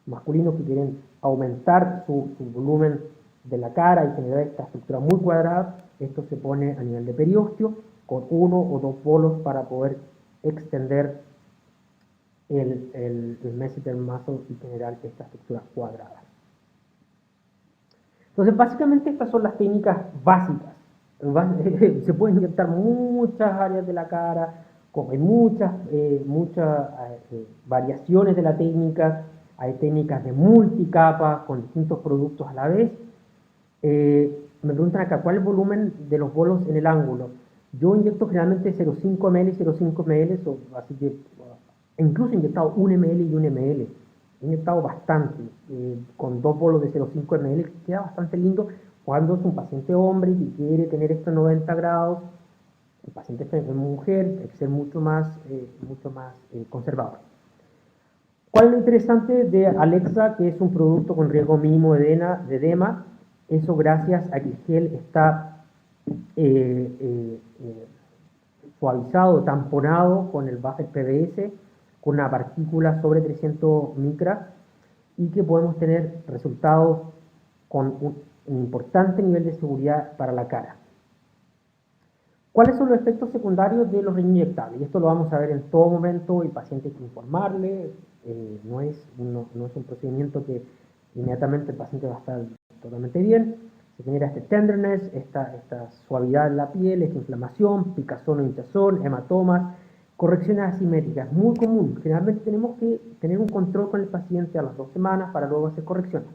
masculinos que quieren aumentar su volumen de la cara y generar esta estructura muy cuadrada, esto se pone a nivel de periósteo con 1 o 2 polos para poder extender el meseter muscle y generar esta estructura cuadrada. Entonces, básicamente estas son las técnicas básicas. Se pueden inyectar muchas áreas de la cara, hay muchas variaciones de la técnica. Hay técnicas de multicapa con distintos productos a la vez. Me preguntan acá, ¿cuál es el volumen de los bolos en el ángulo? Yo inyecto generalmente 0,5 ml y 0,5 ml, así que incluso he inyectado 1 ml y 1 ml. He inyectado bastante, con 2 bolos de 0,5 ml, queda bastante lindo cuando es un paciente hombre y quiere tener estos 90 grados. El paciente es mujer, hay que ser mucho más conservador. ¿Cuál es lo interesante de Alexa? Que es un producto con riesgo mínimo de edema. Eso gracias a que el gel está suavizado, tamponado con el buffer PVS, con una partícula sobre 300 micras, y que podemos tener resultados con un importante nivel de seguridad para la cara. ¿Cuáles son los efectos secundarios de los reinyectables? Y esto lo vamos a ver en todo momento. El paciente hay que informarle, no es un procedimiento que inmediatamente el paciente va a estar totalmente bien. Se genera este tenderness, esta suavidad en la piel, esta inflamación, picazón o hinchazón, hematomas, correcciones asimétricas, muy común. Generalmente tenemos que tener un control con el paciente a las 2 semanas para luego hacer correcciones.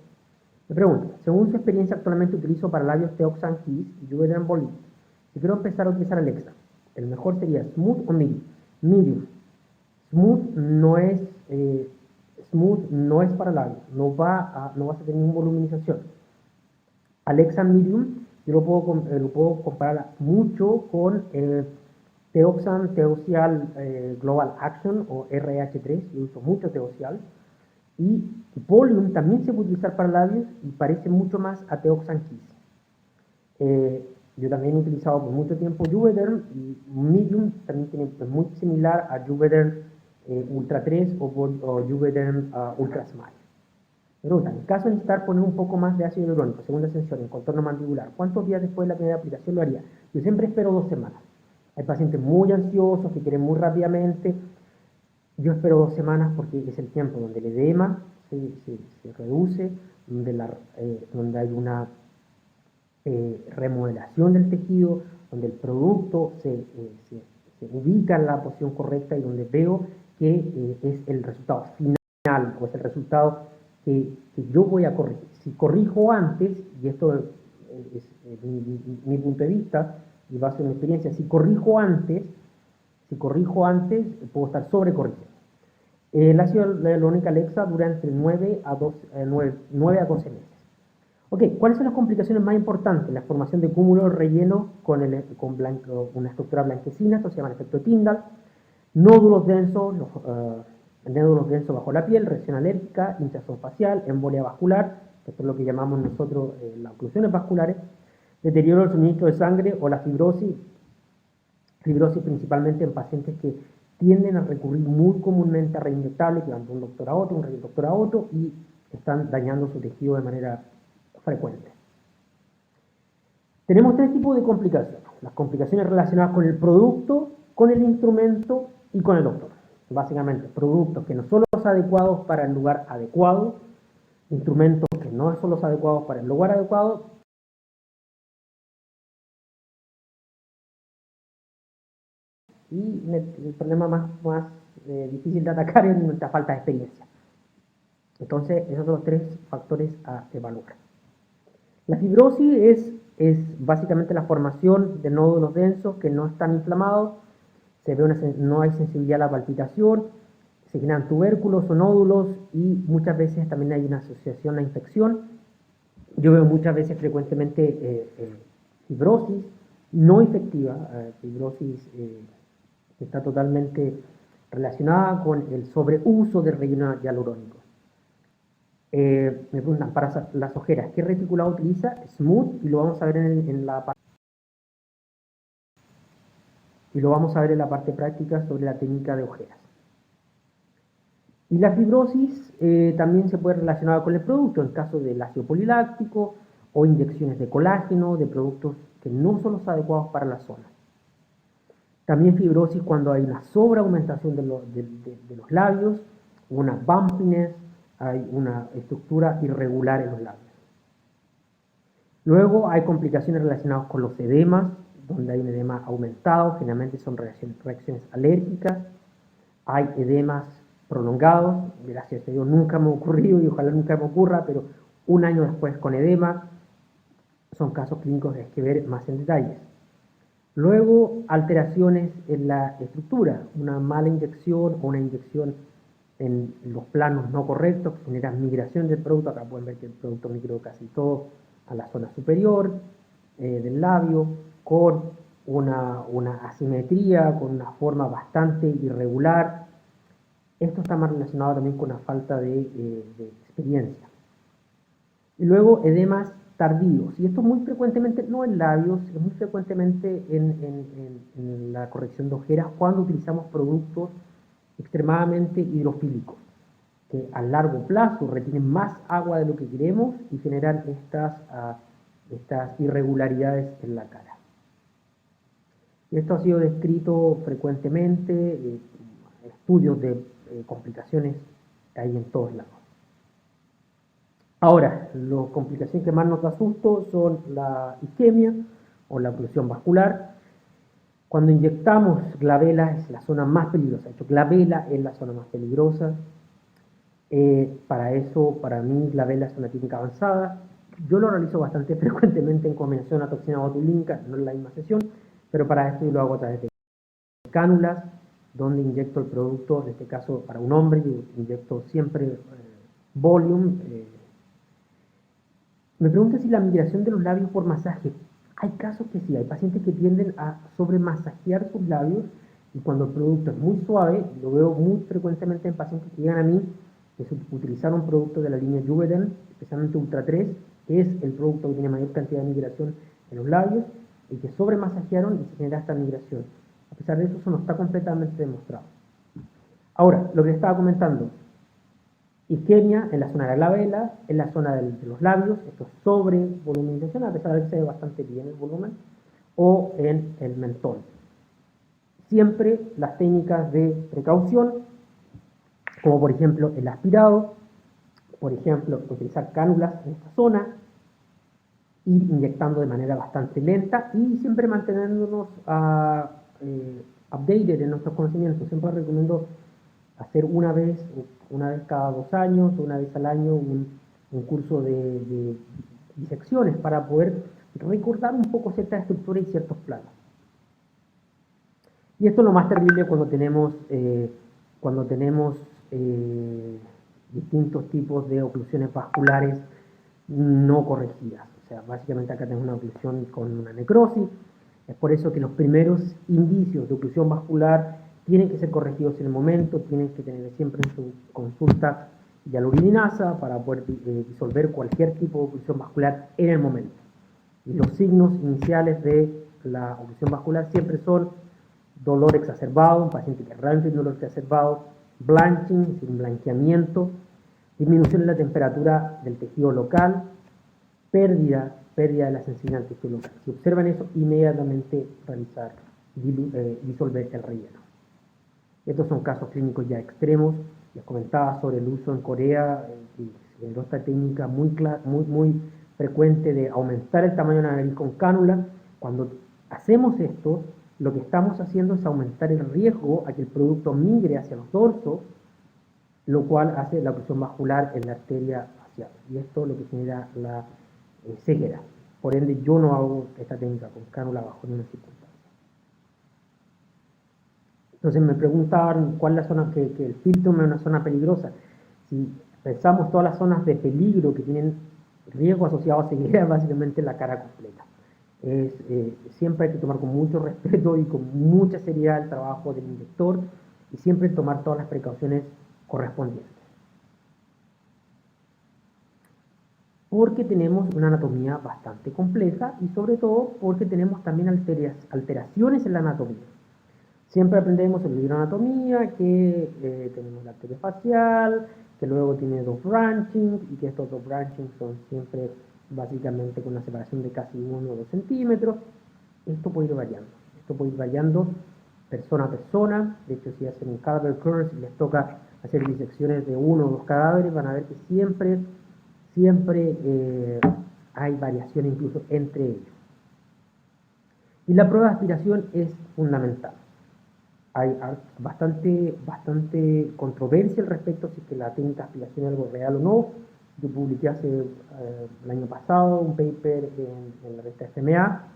Me pregunto, según su experiencia actualmente utilizo para labios Teoxane Kiss y Juvederm Volute. Si quiero empezar a utilizar Alexa, el mejor sería Smooth o Medium. Medium. Smooth no es para labios, no vas a tener ninguna voluminización. Alexa Medium, yo lo puedo comparar mucho con Teoxan Teocial Global Action o RH3, yo uso mucho Teocial. Y Volume también se puede utilizar para labios y parece mucho más a Teoxan Kiss. Yo también he utilizado por mucho tiempo Juvederm y Medium también es muy similar a Juvederm Ultra 3 o Juvederm Ultra Smile. Pregunta, en caso de necesitar poner un poco más de ácido hialurónico, segunda sesión, en contorno mandibular, ¿cuántos días después de la primera aplicación lo haría? Yo siempre espero 2 semanas. Hay pacientes muy ansiosos que quieren muy rápidamente. Yo espero 2 semanas porque es el tiempo donde el edema se reduce, donde hay una remodelación del tejido, donde el producto se ubica en la posición correcta y donde veo que es el resultado final o es el resultado que yo voy a corregir. Si corrijo antes, y esto es mi punto de vista y base en mi experiencia, si corrijo antes, puedo estar sobrecorrigiendo. El ácido hialurónico Alexa dura entre 9 a 12 meses. Ok, ¿cuáles son las complicaciones más importantes? La formación de cúmulos relleno con una estructura blanquecina, esto se llama el efecto Tyndall, nódulos densos bajo la piel, reacción alérgica, hinchazón facial, embolia vascular, esto es lo que llamamos nosotros las oclusiones vasculares, deterioro del suministro de sangre o la fibrosis principalmente en pacientes que tienden a recurrir muy comúnmente a reinyectables, que van de un doctor a otro, un doctor a otro, y están dañando su tejido de manera frecuente. Tenemos 3 tipos de complicaciones. Las complicaciones relacionadas con el producto, con el instrumento y con el doctor. Básicamente, productos que no son los adecuados para el lugar adecuado, instrumentos que no son los adecuados para el lugar adecuado, y el problema más difícil de atacar es nuestra falta de experiencia. Entonces, esos son los 3 factores a evaluar. La fibrosis es básicamente la formación de nódulos densos que no están inflamados, no hay sensibilidad a la palpitación, se generan tubérculos o nódulos y muchas veces también hay una asociación a infección. Yo veo muchas veces frecuentemente fibrosis no efectiva, fibrosis que está totalmente relacionada con el sobreuso de relleno hialurónico. Me preguntan, para las ojeras, ¿qué reticulado utiliza? Smooth, y lo vamos a ver en la parte práctica sobre la técnica de ojeras. Y la fibrosis también se puede relacionar con el producto, en caso del ácido poliláctico o inyecciones de colágeno, de productos que no son los adecuados para la zona. También fibrosis cuando hay una sobreaumentación de los labios, una bumpiness, hay una estructura irregular en los labios. Luego hay complicaciones relacionadas con los edemas, donde hay un edema aumentado, generalmente son reacciones alérgicas. Hay edemas prolongados, gracias a Dios nunca me ha ocurrido y ojalá nunca me ocurra, pero un año después con edema, son casos clínicos que hay que ver más en detalles. Luego, alteraciones en la estructura, una mala inyección o una inyección en los planos no correctos que generan migración del producto. Acá pueden ver que el producto migró casi todo a la zona superior del labio, con una asimetría, con una forma bastante irregular. Esto está más relacionado también con una falta de experiencia. Y luego edemas tardíos, y esto muy frecuentemente, no en labios, sino muy frecuentemente en la corrección de ojeras cuando utilizamos productos extremadamente hidrofílicos, que a largo plazo retienen más agua de lo que queremos y generan estas irregularidades en la cara. Y esto ha sido descrito frecuentemente, estudios de complicaciones hay en todos lados. Ahora, las complicaciones que más nos da susto son la isquemia o la oclusión vascular. Cuando inyectamos glabela es la zona más peligrosa. De hecho, glabela es la zona más peligrosa. Para mí, glabela es una técnica avanzada. Yo lo realizo bastante frecuentemente en combinación a toxina botulínica, no en la misma sesión, pero para esto yo lo hago a través de cánulas, donde inyecto el producto, en este caso para un hombre, yo inyecto siempre volume, Me pregunto si la migración de los labios por masaje. Hay casos que sí, hay pacientes que tienden a sobremasajear sus labios y cuando el producto es muy suave, lo veo muy frecuentemente en pacientes que llegan a mí que utilizaron productos de la línea Juvederm, especialmente Ultra 3, que es el producto que tiene mayor cantidad de migración en los labios, y que sobremasajearon y se genera esta migración. A pesar de eso no está completamente demostrado. Ahora, lo que estaba comentando, isquemia en la zona de la glabela, en la zona de los labios, esto es sobre voluminización, a pesar de que se ve bastante bien el volumen, o en el mentón. Siempre las técnicas de precaución, como por ejemplo el aspirado, por ejemplo utilizar cánulas en esta zona, ir inyectando de manera bastante lenta y siempre manteniéndonos updated en nuestros conocimientos. Siempre recomiendo hacer una vez cada 2 años, una vez al año, un curso de disecciones para poder recordar un poco ciertas estructuras y ciertos planos. Y esto es lo más terrible cuando tenemos distintos tipos de oclusiones vasculares no corregidas. O sea, básicamente acá tenemos una oclusión con una necrosis. Es por eso que los primeros indicios de oclusión vascular tienen que ser corregidos en el momento, tienen que tener siempre en su consulta hialuronidasa para poder disolver cualquier tipo de oclusión vascular en el momento. Y los signos iniciales de la oclusión vascular siempre son dolor exacerbado, un paciente que realmente tiene dolor exacerbado, blanching, es decir, un blanqueamiento, disminución en la temperatura del tejido local, pérdida de la sensibilidad del tejido local. Si observan eso, inmediatamente disolver el relleno. Estos son casos clínicos ya extremos. Les comentaba sobre el uso en Corea, que se generó esta técnica muy frecuente de aumentar el tamaño de la nariz con cánula. Cuando hacemos esto, lo que estamos haciendo es aumentar el riesgo a que el producto migre hacia los dorsos, lo cual hace la oclusión vascular en la arteria facial. Y esto es lo que genera la ceguera. Por ende, yo no hago esta técnica con cánula bajo ninguna circunstancia. Entonces me preguntaban cuál es la zona que el filtro es una zona peligrosa. Si pensamos todas las zonas de peligro que tienen riesgo asociado a ceguera, básicamente la cara completa. Siempre hay que tomar con mucho respeto y con mucha seriedad el trabajo del inyector y siempre tomar todas las precauciones correspondientes. Porque tenemos una anatomía bastante compleja y sobre todo porque tenemos también alteraciones en la anatomía. Siempre aprendemos el libro de anatomía, que tenemos la arteria facial, que luego tiene 2 branchings y que estos 2 branchings son siempre básicamente con una separación de casi 1 o 2 centímetros. Esto puede ir variando persona a persona. De hecho, si hacen un cadaver curse y les toca hacer disecciones de 1 o 2 cadáveres, van a ver que siempre hay variación incluso entre ellos. Y la prueba de aspiración es fundamental. Hay bastante controversia al respecto si es que la técnica de aspiración es algo real o no. Yo publiqué el año pasado un paper en la revista FMA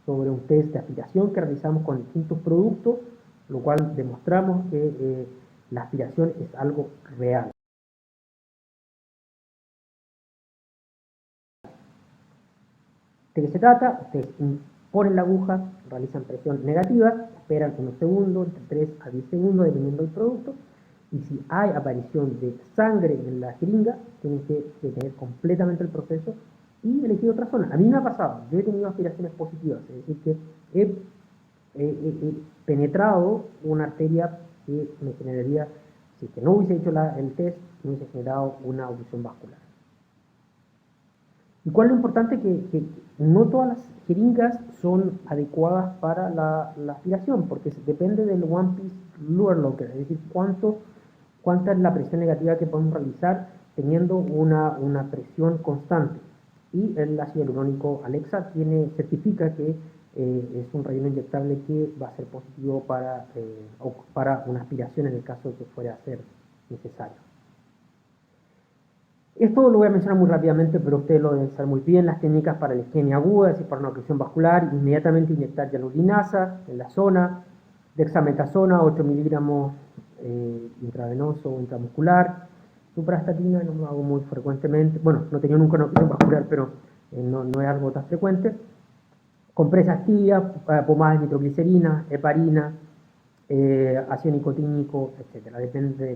sobre un test de aspiración que realizamos con distintos productos, lo cual demostramos que la aspiración es algo real. ¿De qué se trata? Ustedes ponen la aguja, realizan presión negativa, esperan unos segundos, entre 3 a 10 segundos, dependiendo del producto, y si hay aparición de sangre en la jeringa, tienen que detener completamente el proceso y elegir otra zona. A mí me ha pasado, yo he tenido aspiraciones positivas, es decir, que he penetrado una arteria que me generaría, si es que no hubiese hecho el test, me hubiese generado una oclusión vascular. ¿Y cuál es lo importante? Que no todas las jeringas son adecuadas para la aspiración, porque depende del One Piece Luer Locker, es decir, cuánta es la presión negativa que podemos realizar teniendo una presión constante. Y el ácido hialurónico Alexa certifica que es un relleno inyectable que va a ser positivo para una aspiración en el caso de que fuera a ser necesario. Esto lo voy a mencionar muy rápidamente, pero ustedes lo deben saber muy bien. Las técnicas para la isquemia aguda, es decir, para una oclusión vascular, inmediatamente inyectar hialuronidasa en la zona, dexametasona, 8 miligramos intravenoso o intramuscular, suprastatina, no lo hago muy frecuentemente. Bueno, no he tenido nunca una oclusión vascular, pero no es algo tan frecuente. Compresas tibias, pomadas de nitroglicerina, heparina, ácido nicotínico, etcétera. Depende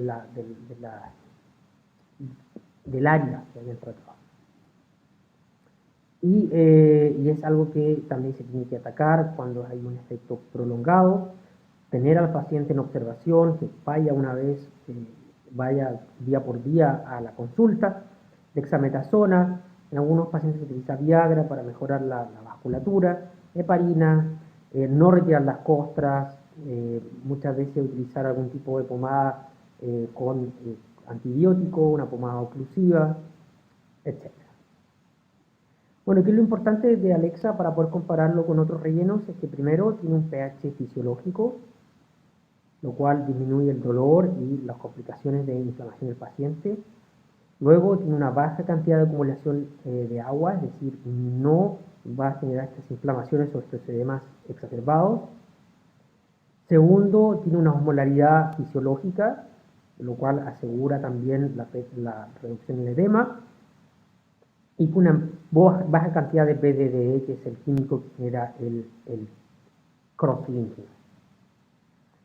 del área que hayan tratado. Y es algo que también se tiene que atacar cuando hay un efecto prolongado. Tener al paciente en observación, que vaya una vez, vaya día por día a la consulta. Dexametasona, en algunos pacientes se utiliza Viagra para mejorar la vasculatura, heparina, no retirar las costras, muchas veces utilizar algún tipo de pomada con antibiótico, una pomada oclusiva, etc. Bueno, ¿qué es lo importante de Alexa para poder compararlo con otros rellenos? Es que primero tiene un pH fisiológico, lo cual disminuye el dolor y las complicaciones de inflamación del paciente. Luego tiene una baja cantidad de acumulación de agua, es decir, no va a generar estas inflamaciones o estos edemas exacerbados. Segundo, tiene una osmolaridad fisiológica, lo cual asegura también la reducción del edema. Y con una baja cantidad de BDDE, que es el químico que genera el cross-linking.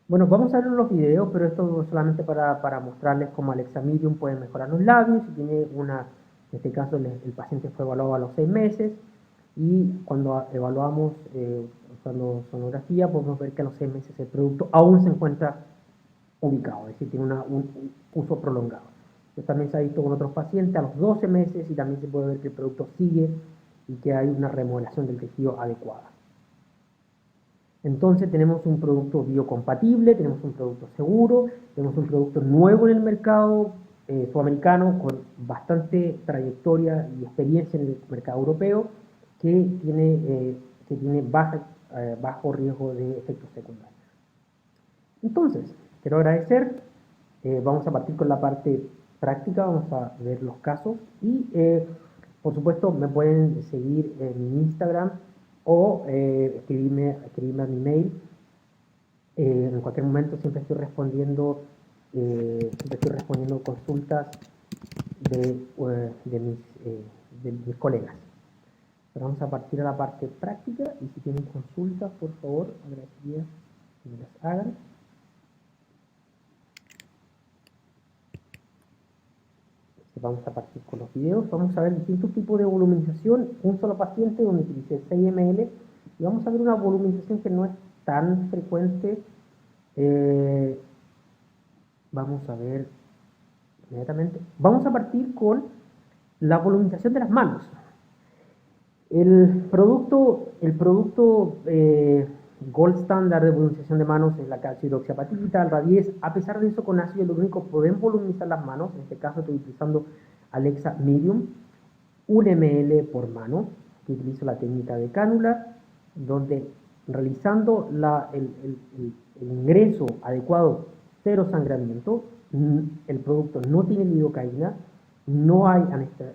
Bueno, vamos a ver los videos, pero esto solamente para mostrarles cómo Alexa Medium puede mejorar los labios. Tiene en este caso el paciente fue evaluado a los 6 meses y cuando evaluamos usando sonografía podemos ver que a los 6 meses el producto aún se encuentra ubicado, es decir, tiene un uso prolongado. Esto también se ha visto con otros pacientes a los 12 meses y también se puede ver que el producto sigue y que hay una remodelación del tejido adecuada. Entonces tenemos un producto biocompatible, tenemos un producto seguro, tenemos un producto nuevo en el mercado sudamericano con bastante trayectoria y experiencia en el mercado europeo que tiene bajo riesgo de efectos secundarios. Entonces, quiero agradecer, vamos a partir con la parte práctica, vamos a ver los casos y por supuesto me pueden seguir en mi Instagram o escribirme a mi mail. En cualquier momento siempre estoy respondiendo consultas de mis colegas. Pero vamos a partir a la parte práctica y si tienen consultas, por favor, agradecería que me las hagan. Vamos a partir con los videos, vamos a ver distintos tipos de voluminización, un solo paciente donde utilicé 6 ml y vamos a ver una voluminización que no es tan frecuente. Vamos a ver inmediatamente. Vamos a partir con la voluminización de las manos. El producto gold standard de voluminización de manos es la calcio-hidroxiapatita, el Radies. A pesar de eso, con ácido hialurónico podemos volumizar las manos. En este caso estoy utilizando Alexa Medium, 1 ml por mano. Aquí utilizo la técnica de cánula, donde realizando el ingreso adecuado, cero sangramiento, el producto no tiene lidocaína, no hay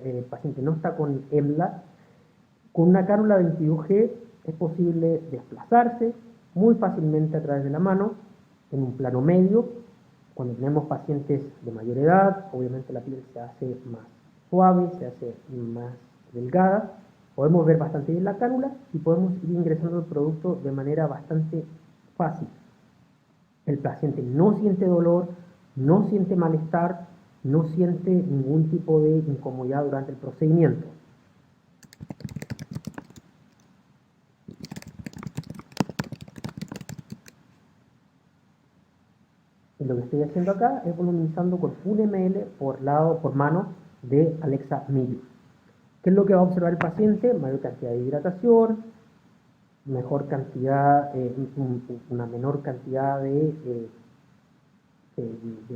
el paciente no está con EMLA. Con una cánula 22G es posible desplazarse muy fácilmente a través de la mano en un plano medio. Cuando tenemos pacientes de mayor edad, obviamente la piel se hace más suave, se hace más delgada. Podemos ver bastante bien la cánula y podemos ir ingresando el producto de manera bastante fácil. El paciente no siente dolor, no siente malestar, no siente ningún tipo de incomodidad durante el procedimiento. Y lo que estoy haciendo acá es volumizando con 1 ml por mano de Alexa Medium. ¿Qué es lo que va a observar el paciente? Mayor cantidad de hidratación, mejor cantidad, una menor cantidad de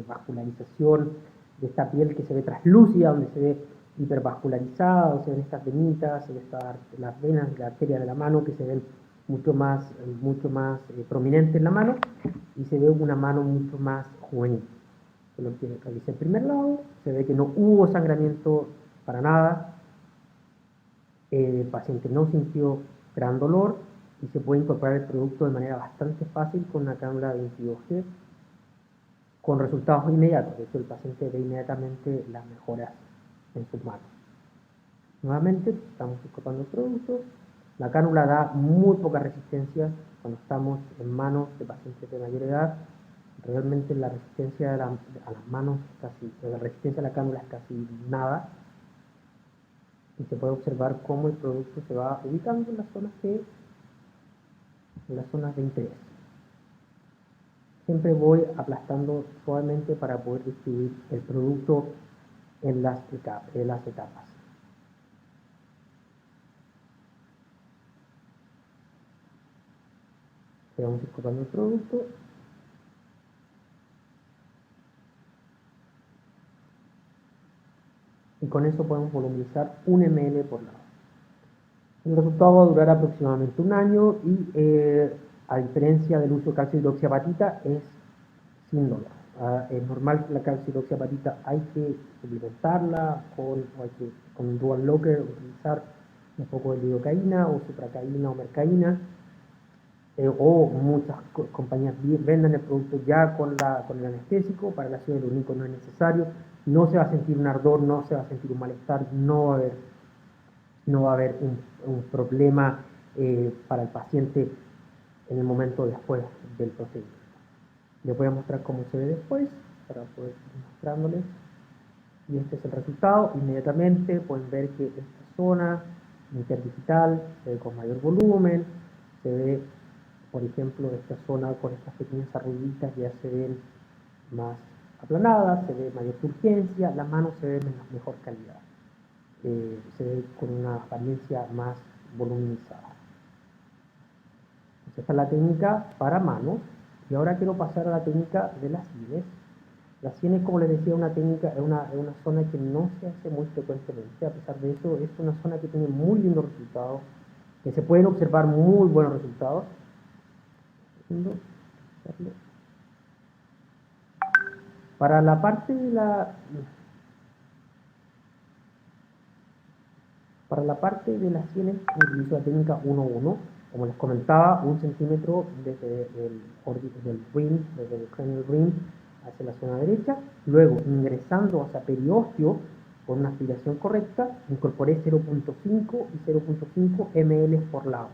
vascularización de esta piel que se ve translúcida, donde se ve hipervascularizada, o se ven estas venitas, se ven las venas y la arteria de la mano que se ven mucho más prominentes en la mano y se ve una mano mucho más juvenil. Se lo que realiza el primer lado, se ve que no hubo sangramiento para nada, el paciente no sintió gran dolor y se puede incorporar el producto de manera bastante fácil con una cánula 22G con resultados inmediatos. De hecho, el paciente ve inmediatamente las mejoras en sus manos. Nuevamente, estamos incorporando el producto. La cánula da muy poca resistencia cuando estamos en manos de pacientes de mayor edad. Realmente la resistencia a las manos, la resistencia a la cánula es casi nada. Y se puede observar cómo el producto se va ubicando en las zonas de interés. Siempre voy aplastando suavemente para poder distribuir el producto en las etapas. Vamos incorporando el producto. Y con eso podemos volumizar 1 ml por lado. El resultado va a durar aproximadamente un año y a diferencia del uso de calcio hidroxiapatita es sin dolor. Es normal que la calcio hidroxiapatita hay que suplementarla con un dual blocker utilizar un poco de lidocaína o supracaína o mercaína. O muchas compañías venden el producto ya con el anestésico. Para el ácido hialurónico no es necesario, no se va a sentir un ardor, no se va a sentir un malestar, no va a haber un problema para el paciente en el momento después del procedimiento. Les voy a mostrar cómo se ve después, para poder ir mostrándoles. Y este es el resultado. Inmediatamente pueden ver que esta zona interdigital se ve con mayor volumen, se ve, por ejemplo, esta zona con estas pequeñas arruguitas ya se ven más aplanadas, se ve mayor turgencia, las manos se ven de mejor calidad, se ve con una apariencia más voluminizada. Esta es la técnica para manos, y ahora quiero pasar a la técnica de las sienes. Las sienes, como les decía, una técnica, es una zona que no se hace muy frecuentemente. A pesar de eso, es una zona que tiene muy lindos resultados, que se pueden observar muy buenos resultados. Para la parte de las sienes utilizo la técnica 1-1. Como les comentaba, 1 centímetro desde el rim, desde el cranial rim hacia la zona derecha. Luego, ingresando hacia periósteo con una aspiración correcta, incorporé 0.5 y 0.5 ml por lado.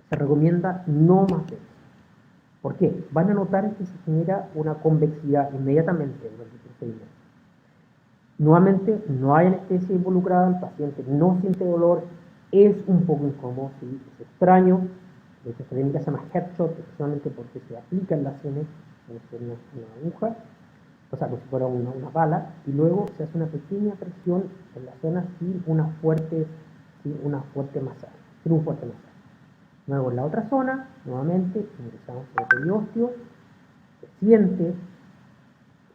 Se recomienda no más de eso. ¿Por qué? Van a notar que se genera una convexidad inmediatamente durante el procedimiento. Nuevamente, no hay anestesia involucrada, el paciente no siente dolor, es un poco incómodo, ¿sí? Es extraño. De hecho, esta técnica se llama headshot, especialmente porque se aplica en las sienes, como una aguja, o sea, como si fuera una bala, y luego se hace una pequeña presión en la zona sin un fuerte masaje. Luego en la otra zona, nuevamente, ingresamos el periósteo, se siente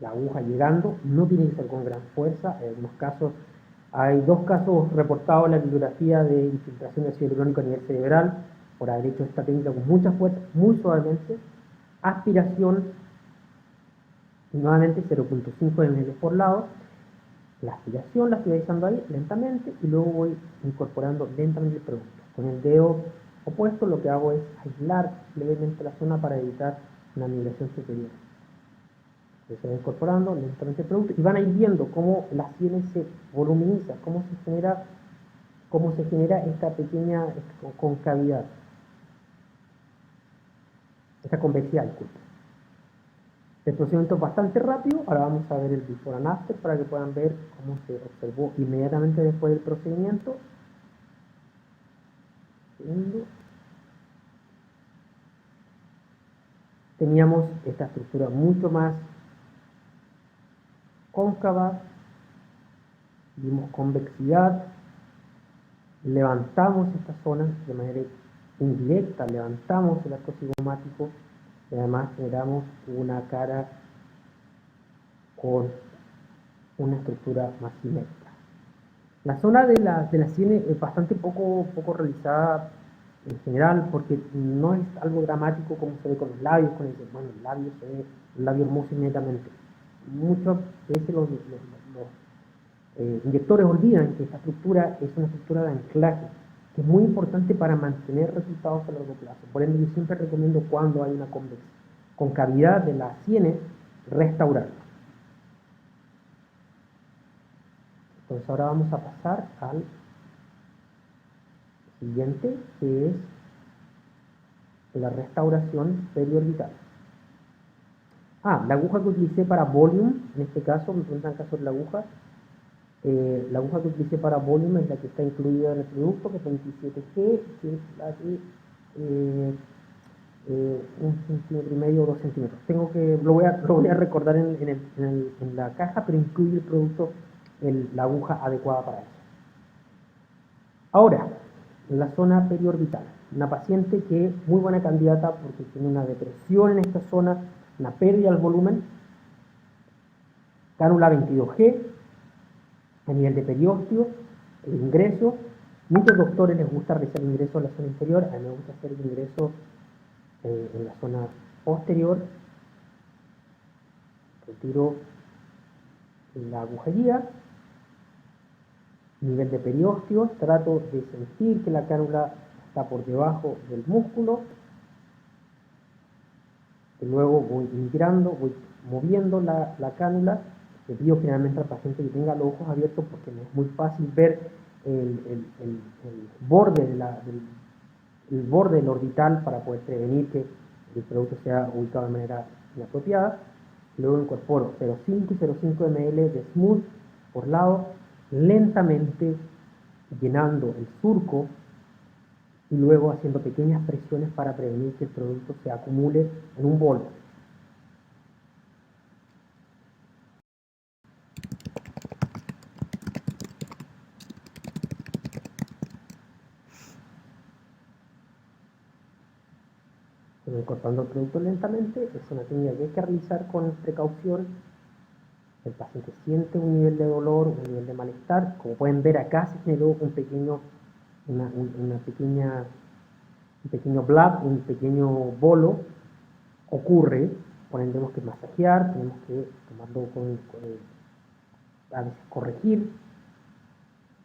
la aguja llegando, no tiene que ser con gran fuerza. En algunos casos, hay 2 casos reportados en la bibliografía de infiltración de ácido hialurónico a nivel cerebral por haber hecho esta técnica con mucha fuerza, muy suavemente. Aspiración, nuevamente 0.5 ml por lado. La aspiración la estoy realizando ahí lentamente y luego voy incorporando lentamente el producto. Con el dedo opuesto lo que hago es aislar levemente la zona para evitar una migración superior. Se va incorporando lentamente el producto y van a ir viendo cómo las sienes se voluminizan, cómo se genera esta pequeña concavidad, esta convexidad, disculpe. El procedimiento es bastante rápido. Ahora vamos a ver el before and after para que puedan ver cómo se observó inmediatamente después del procedimiento. Teníamos esta estructura mucho más cóncava, vimos convexidad, levantamos esta zona de manera indirecta, levantamos el arco cigomático y además generamos una cara con una estructura más simétrica. La zona de las sienes es bastante poco realizada en general porque no es algo dramático como se ve con los labios, el labio se ve el labio hermoso inmediatamente. Muchas veces los inyectores olvidan que esta estructura es una estructura de anclaje, que es muy importante para mantener resultados a largo plazo. Por ende, yo siempre recomiendo cuando hay una concavidad de las sienes, restaurarla. Entonces ahora vamos a pasar al siguiente, que es la restauración periorbital. La aguja que utilicé para volume, en este caso, me preguntan acá sobre la aguja. La aguja que utilicé para volume es la que está incluida en el producto, que es 27G, que es la de 1,5 cm o 2 centímetros. Lo voy a recordar en la caja, pero incluye el producto, la aguja adecuada para eso. Ahora, en la zona periorbital, una paciente que es muy buena candidata porque tiene una depresión en esta zona, una pérdida del volumen, cánula 22G, a nivel de periósteo, el ingreso. Muchos doctores les gusta realizar el ingreso en la zona inferior, a mí me gusta hacer el ingreso en la zona posterior. Retiro la agujería, nivel de periósteo, trato de sentir que la cánula está por debajo del músculo, y luego voy migrando, voy moviendo la cánula. Le pido generalmente al paciente que tenga los ojos abiertos porque no es muy fácil ver el borde el borde del orbital para poder prevenir que el producto sea ubicado de manera inapropiada. Luego incorporo 0,5 y 0,5 ml de smooth por lado, lentamente llenando el surco y luego haciendo pequeñas presiones para prevenir que el producto se acumule en un bolo. Incorporando el producto lentamente, es una técnica que hay que realizar con precaución. El paciente siente un nivel de dolor, un nivel de malestar. Como pueden ver acá se generó un pequeño blab, un pequeño bolo. Ocurre, por ende tenemos que masajear, tenemos que tomarlo a veces corregir.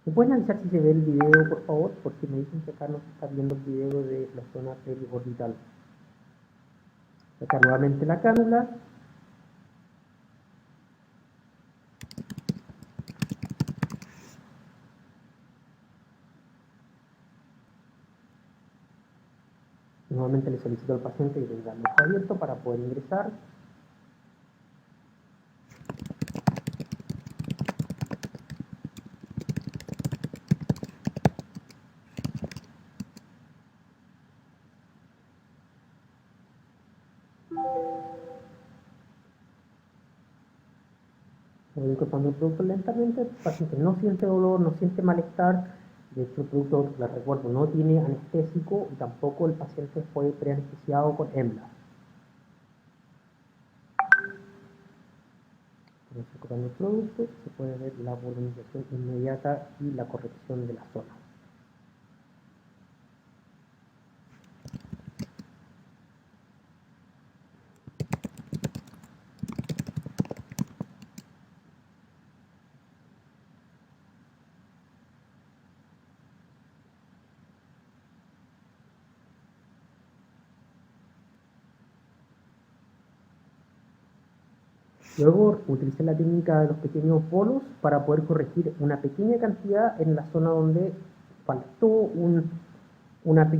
¿Me pueden avisar si se ve el video, por favor? Porque me dicen que acá no se está viendo el video de la zona periorbital. Acá nuevamente la cánula. Nuevamente le solicito al paciente que tenga el ojo abierto para poder ingresar. Voy incorporando el producto lentamente. El paciente no siente dolor, no siente malestar. De hecho, el producto, les recuerdo, no tiene anestésico y tampoco el paciente fue preanestesiado con EMLA. Incorporando el producto, se puede ver la volumización inmediata y la corrección de la zona. Luego utilicé la técnica de los pequeños bolos para poder corregir una pequeña cantidad en la zona donde faltó una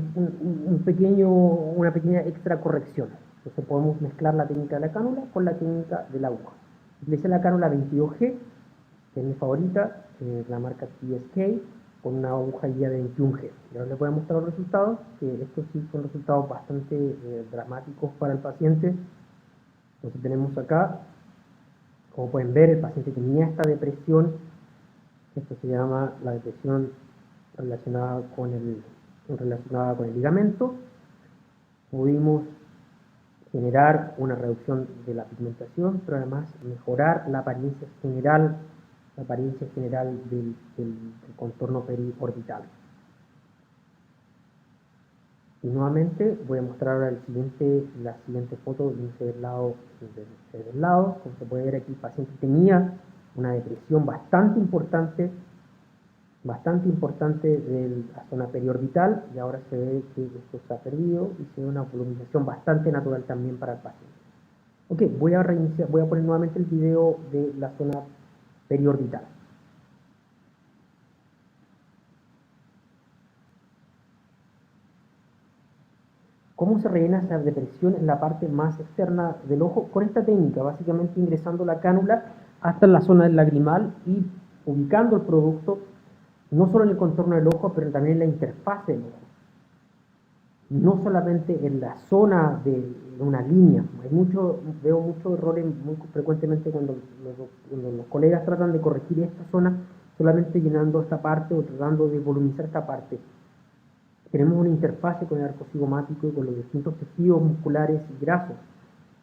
pequeña extra corrección. Entonces podemos mezclar la técnica de la cánula con la técnica de la aguja. Utilicé la cánula 22G, que es mi favorita, la marca TSK, con una aguja guía de 21G. Y ahora les voy a mostrar los resultados, que estos sí son resultados bastante dramáticos para el paciente. Entonces tenemos acá, como pueden ver, el paciente tenía esta depresión. Esto se llama la depresión relacionada con el ligamento. Pudimos generar una reducción de la pigmentación, pero además mejorar la apariencia general del contorno periorbital. Y nuevamente voy a mostrar ahora la siguiente foto del lado. Como se puede ver aquí, el paciente tenía una depresión bastante importante de la zona periorbital, y ahora se ve que esto se ha perdido y se ve una volumización bastante natural también para el paciente. Ok, voy a poner nuevamente el video de la zona periorbital. ¿Cómo se rellena esa depresión en la parte más externa del ojo? Con esta técnica, básicamente ingresando la cánula hasta la zona del lagrimal y ubicando el producto no solo en el contorno del ojo, pero también en la interfaz del ojo. No solamente en la zona de una línea. Veo muchos errores muy frecuentemente cuando los colegas tratan de corregir esta zona solamente llenando esta parte o tratando de volumizar esta parte. Tenemos una interfase con el arco cigomático y con los distintos tejidos musculares y grasos.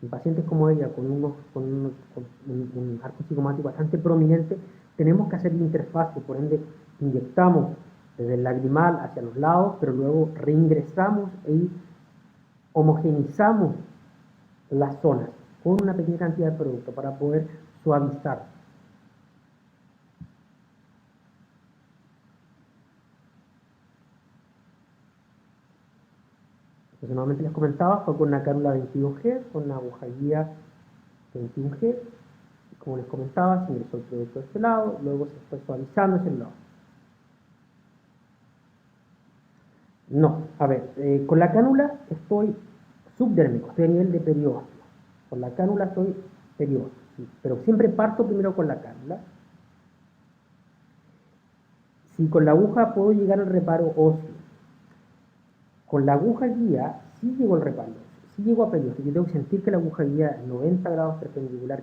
En pacientes como ella, con un arco cigomático bastante prominente, tenemos que hacer la interfase, por ende inyectamos desde el lagrimal hacia los lados, pero luego reingresamos y homogenizamos las zonas con una pequeña cantidad de producto para poder suavizar. Entonces, nuevamente les comentaba, fue con una cánula 22G, con una aguja guía 21G, y como les comentaba, se ingresó el producto de este lado, luego se fue suavizando hacia el lado. No, a ver, con la cánula estoy subdérmico, estoy a nivel de periósteo. Con la cánula estoy periósteo, sí, pero siempre parto primero con la cánula. Si con la aguja puedo llegar al reparo óseo, con la aguja guía sí llego al reparo óseo, sí llego a periósteo. Yo tengo que sentir que la aguja guía 90 grados perpendicular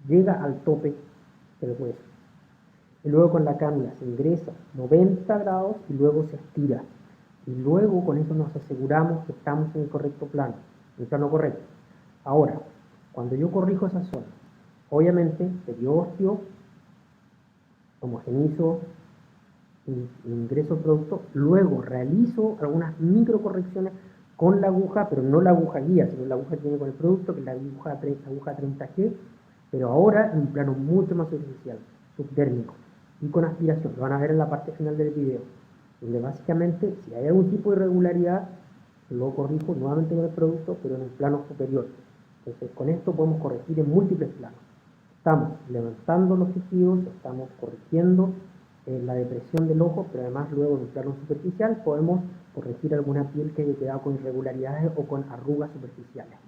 llega al tope del hueso. Y luego con la cánula se ingresa 90 grados y luego se estira. Y luego con eso nos aseguramos que estamos en el correcto plano, en el plano correcto. Ahora, cuando yo corrijo esa zona, obviamente periósteo, homogenizo, ingreso el producto, luego realizo algunas microcorrecciones con la aguja, pero no la aguja guía, sino la aguja que viene con el producto, que es la aguja 30G, pero ahora en un plano mucho más superficial, subdérmico, y con aspiración. Lo van a ver en la parte final del video, donde básicamente, si hay algún tipo de irregularidad, lo corrijo nuevamente con el producto, pero en el plano superior. Entonces, con esto podemos corregir en múltiples planos. Estamos levantando los tejidos, estamos corrigiendo la depresión del ojo, pero además luego en un plano superficial podemos corregir alguna piel que haya quedado con irregularidades o con arrugas superficiales.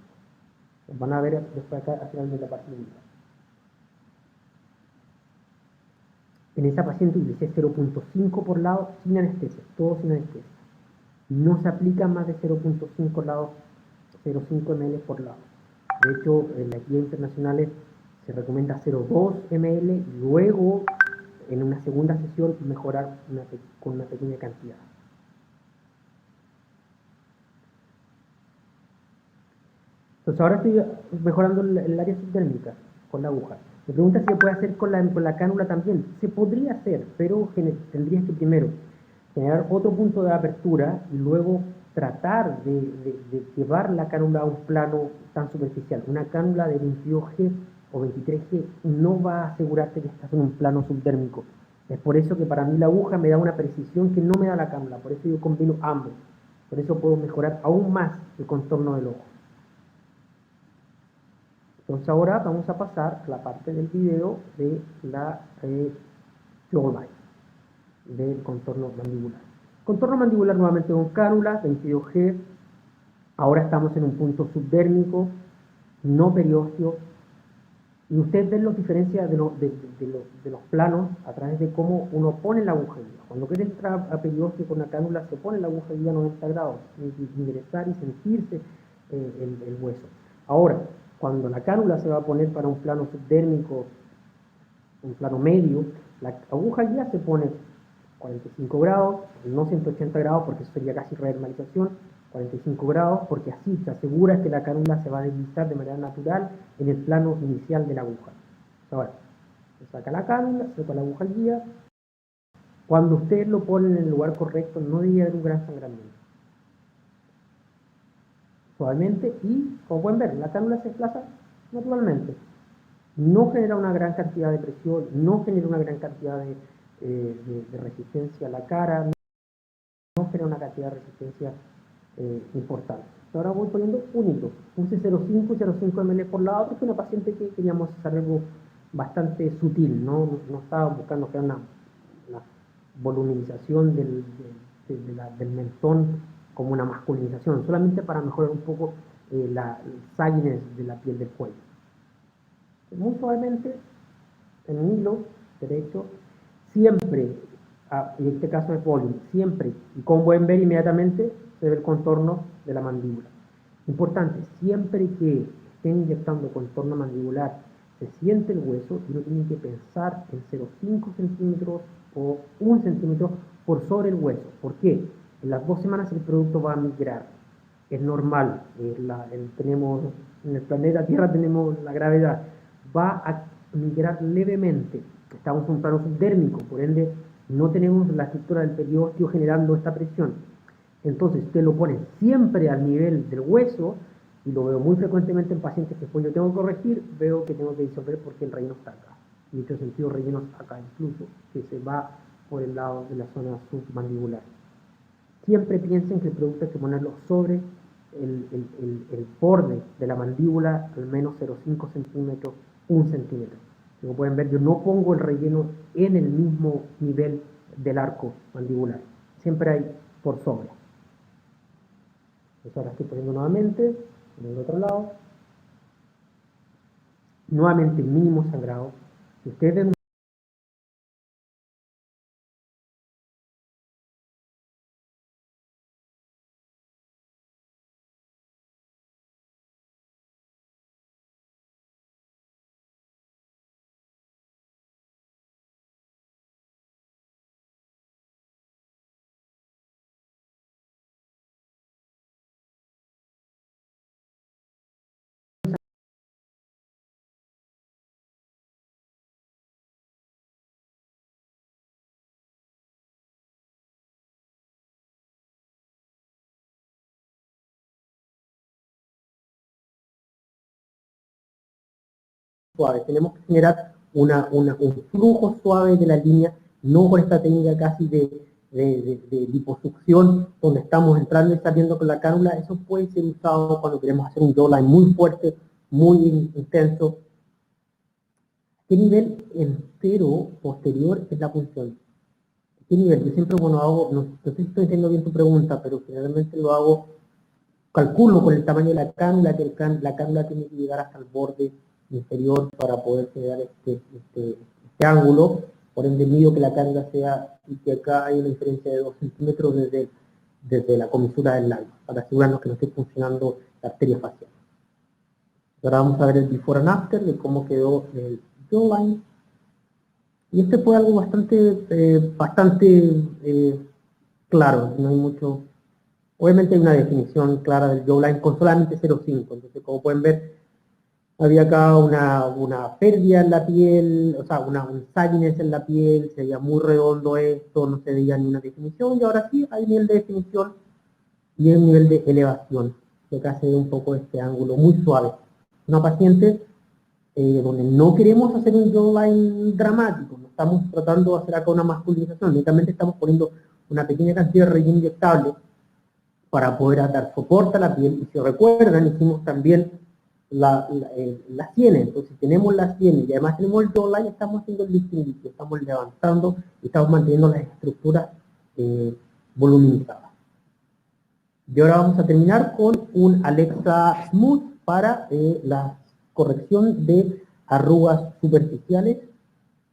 Los van a ver después acá al final de la parte del video. En esa paciente utilicé 0.5 por lado sin anestesia, todo sin anestesia. No se aplica más de 0.5 lados, 0.5 ml por lado. De hecho, en las guías internacionales se recomienda 0.2 ml y luego en una segunda sesión mejorar con una pequeña cantidad. Entonces ahora estoy mejorando el área subdérmica con la aguja. Me pregunta si se puede hacer con la cánula también. Se podría hacer, pero tendrías que primero generar otro punto de apertura y luego tratar de llevar la cánula a un plano tan superficial. Una cánula de 22G o 23G no va a asegurarte que estás en un plano subdérmico. Es por eso que para mí la aguja me da una precisión que no me da la cánula. Por eso yo combino ambos. Por eso puedo mejorar aún más el contorno del ojo. Entonces ahora vamos a pasar a la parte del video de la jawline, del contorno mandibular. Contorno mandibular nuevamente con cánula, 22G. Ahora estamos en un punto subdérmico, no periósteo. Y ustedes ven las diferencias de los planos a través de cómo uno pone la aguja guía. Cuando quiere entrar a periósteo con la cánula, se pone la aguja guía a 90 grados, ingresar y sentirse el hueso. Ahora, cuando la cánula se va a poner para un plano subdérmico, un plano medio, la aguja guía se pone 45 grados, no 180 grados porque eso sería casi rehermalización, 45 grados porque así se asegura que la cánula se va a deslizar de manera natural en el plano inicial de la aguja. Ahora, se saca la cánula, se saca la aguja guía. Cuando ustedes lo ponen en el lugar correcto, no debería haber un gran sangramiento. Suavemente y, como pueden ver, la cánula se desplaza naturalmente. No genera una gran cantidad de presión, no genera una gran cantidad de resistencia a la cara, no genera una cantidad de resistencia importante. Ahora voy poniendo un hito. Puse 0.5 y 0.5 ml por lado porque es una paciente que queríamos hacer algo bastante sutil, no estaba buscando crear una voluminización del mentón como una masculinización, solamente para mejorar un poco el sagginess de la piel del cuello. Muy suavemente, en un hilo derecho, siempre, en este caso es volumen, siempre, y como pueden ver inmediatamente, se ve el contorno de la mandíbula. Importante, siempre que estén inyectando contorno mandibular, se siente el hueso y no tienen que pensar en 0,5 centímetros o 1 centímetro por sobre el hueso. ¿Por qué? En las 2 semanas el producto va a migrar. Es normal, tenemos, en el planeta Tierra tenemos la gravedad, va a migrar levemente. Estamos en un plano subdérmico, por ende no tenemos la estructura del periósteo generando esta presión. Entonces usted lo pone siempre al nivel del hueso, y lo veo muy frecuentemente en pacientes que después yo tengo que corregir, veo que tengo que disolver porque el relleno está acá. En dicho sentido, rellenos acá incluso, que se va por el lado de la zona submandibular. Siempre piensen que el producto hay que ponerlo sobre el borde de la mandíbula, al menos 0,5 centímetros, 1 centímetro. Como pueden ver, yo no pongo el relleno en el mismo nivel del arco mandibular. Siempre hay por sobre. Entonces ahora estoy poniendo nuevamente en el otro lado. Nuevamente el mínimo sangrado. Si ustedes ven suave, tenemos que generar un flujo suave de la línea, no con esta técnica casi de liposucción, donde estamos entrando y saliendo con la cánula. Eso puede ser usado cuando queremos hacer un jawline muy fuerte, muy intenso. ¿Qué nivel entero posterior es la punción? ¿Qué nivel? Yo siempre, bueno, hago, no sé si estoy entendiendo bien tu pregunta, pero generalmente lo hago, calculo con el tamaño de la cánula, que la cánula tiene que llegar hasta el borde inferior para poder generar este ángulo. Por ende, mido que la cánula sea, y que acá hay una diferencia de 2 centímetros desde la comisura del labio, para asegurarnos que no esté funcionando la arteria facial. Ahora vamos a ver el before and after de cómo quedó el jawline. Y este fue algo bastante claro, no hay mucho. Obviamente hay una definición clara del jawline con solamente 0,5, entonces como pueden ver, había acá una pérdida en la piel, o sea, un sagginess en la piel, se veía muy redondo esto, no se veía ni una definición, y ahora sí hay nivel de definición y un nivel de elevación, que acá se ve un poco este ángulo muy suave. Una paciente donde no queremos hacer un jawline dramático, no estamos tratando de hacer acá una masculinización, únicamente estamos poniendo una pequeña cantidad de relleno inyectable para poder dar soporte a la piel. Y si recuerdan, hicimos también las sienes. Entonces, si tenemos las sienes y además tenemos el jawline, estamos haciendo el lifting, estamos levantando y estamos manteniendo las estructuras voluminizadas. Y ahora vamos a terminar con un Alexa Smooth para la corrección de arrugas superficiales.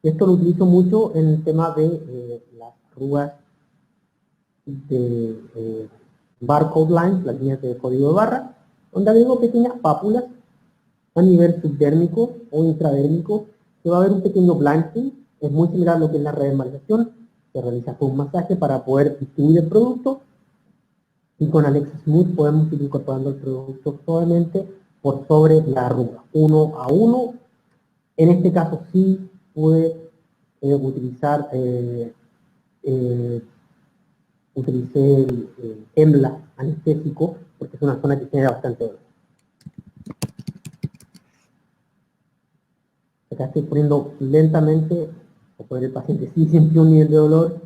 Esto lo utilizo mucho en el tema de las arrugas de barcode lines, las líneas de código de barra, donde agrego pequeñas pápulas a nivel subdérmico o intradérmico, que va a haber un pequeño blanching, es muy similar a lo que es la redermalización, se realiza con un masaje para poder distribuir el producto, y con Alexa Smooth podemos ir incorporando el producto suavemente por sobre la arruga, 1 a 1. En este caso sí pude utilizar utilicé el EMLA anestésico porque es una zona que genera bastante dolor. Acá estoy poniendo lentamente, para poder el paciente sí siente un nivel de dolor.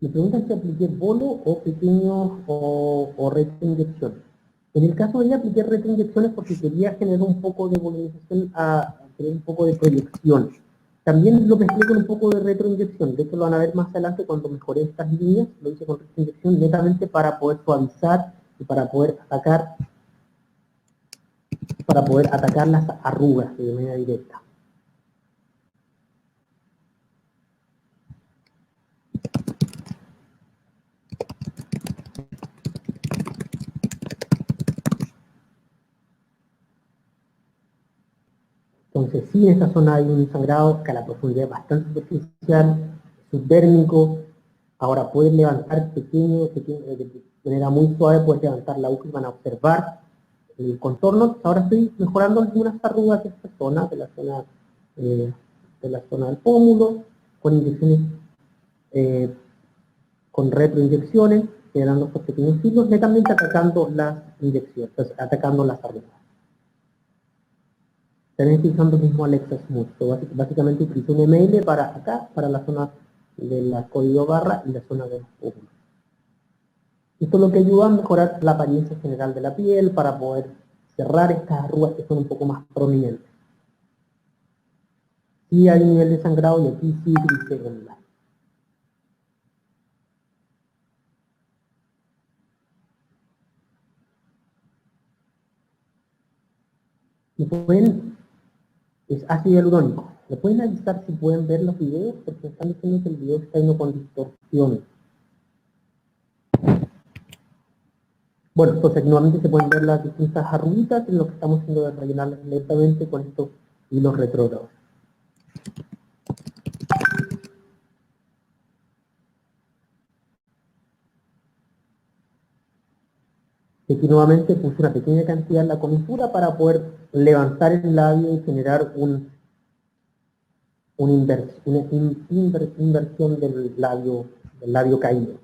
Me preguntan si apliqué bolo o pequeño o recta inyección. En el caso de ella apliqué retroinyecciones porque quería generar un poco de volumización, tener un poco de proyección. También lo mezclé con un poco de retroinyección, de hecho lo van a ver más adelante cuando mejoré estas líneas, lo hice con retroinyección netamente para poder suavizar y para poder atacar las arrugas de manera directa. Entonces sí, en esta zona hay un sangrado que a la profundidad es bastante superficial, subdérmico. Ahora pueden levantar de manera muy suave, pueden levantar la uca y van a observar el contorno. Ahora estoy mejorando algunas arrugas de esta zona, de la zona del pómulo, con inyecciones, con retroinyecciones, generando estos pequeños hilos, netamente atacando las inyecciones, atacando las arrugas. También estoy usando el mismo Alexa Smooth. Básicamente utilizo un ML para acá, para la zona de la código barra y la zona de los pómulos. Esto es lo que ayuda a mejorar la apariencia general de la piel para poder cerrar estas arrugas que son un poco más prominentes. Sí hay un nivel de sangrado y aquí sí utilicé el láser. Es ácido hialurónico. ¿Me pueden avisar si pueden ver los videos? Porque me están diciendo que el video está yendo con distorsión. Bueno, entonces aquí nuevamente se pueden ver las distintas arruguitas en lo que estamos haciendo de rellenarlas lentamente con estos hilos retrógrados. Aquí nuevamente puse una pequeña cantidad en la comisura para poder levantar el labio y generar una inversión del labio caído.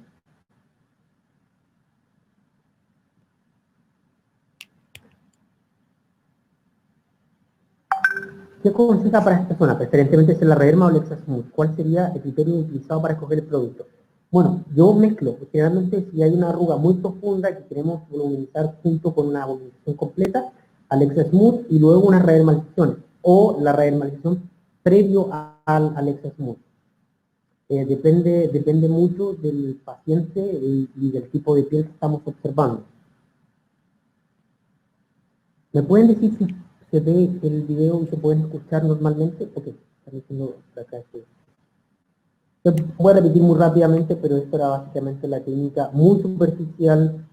¿Qué aconseja para esta zona? Preferentemente es la Rederma o Alexa Smooth. ¿Cuál sería el criterio utilizado para escoger el producto? Bueno, yo mezclo. Generalmente si hay una arruga muy profunda que queremos voluminizar junto con una volumización completa, Alexa Smooth y luego una redermalización o la redermalización previo al Alexa Smooth. Depende mucho del paciente y del tipo de piel que estamos observando. ¿Me pueden decir si se ve el video y se pueden escuchar normalmente? Ok, están diciendo acá que... Voy a repetir muy rápidamente, pero esto era básicamente la técnica muy superficial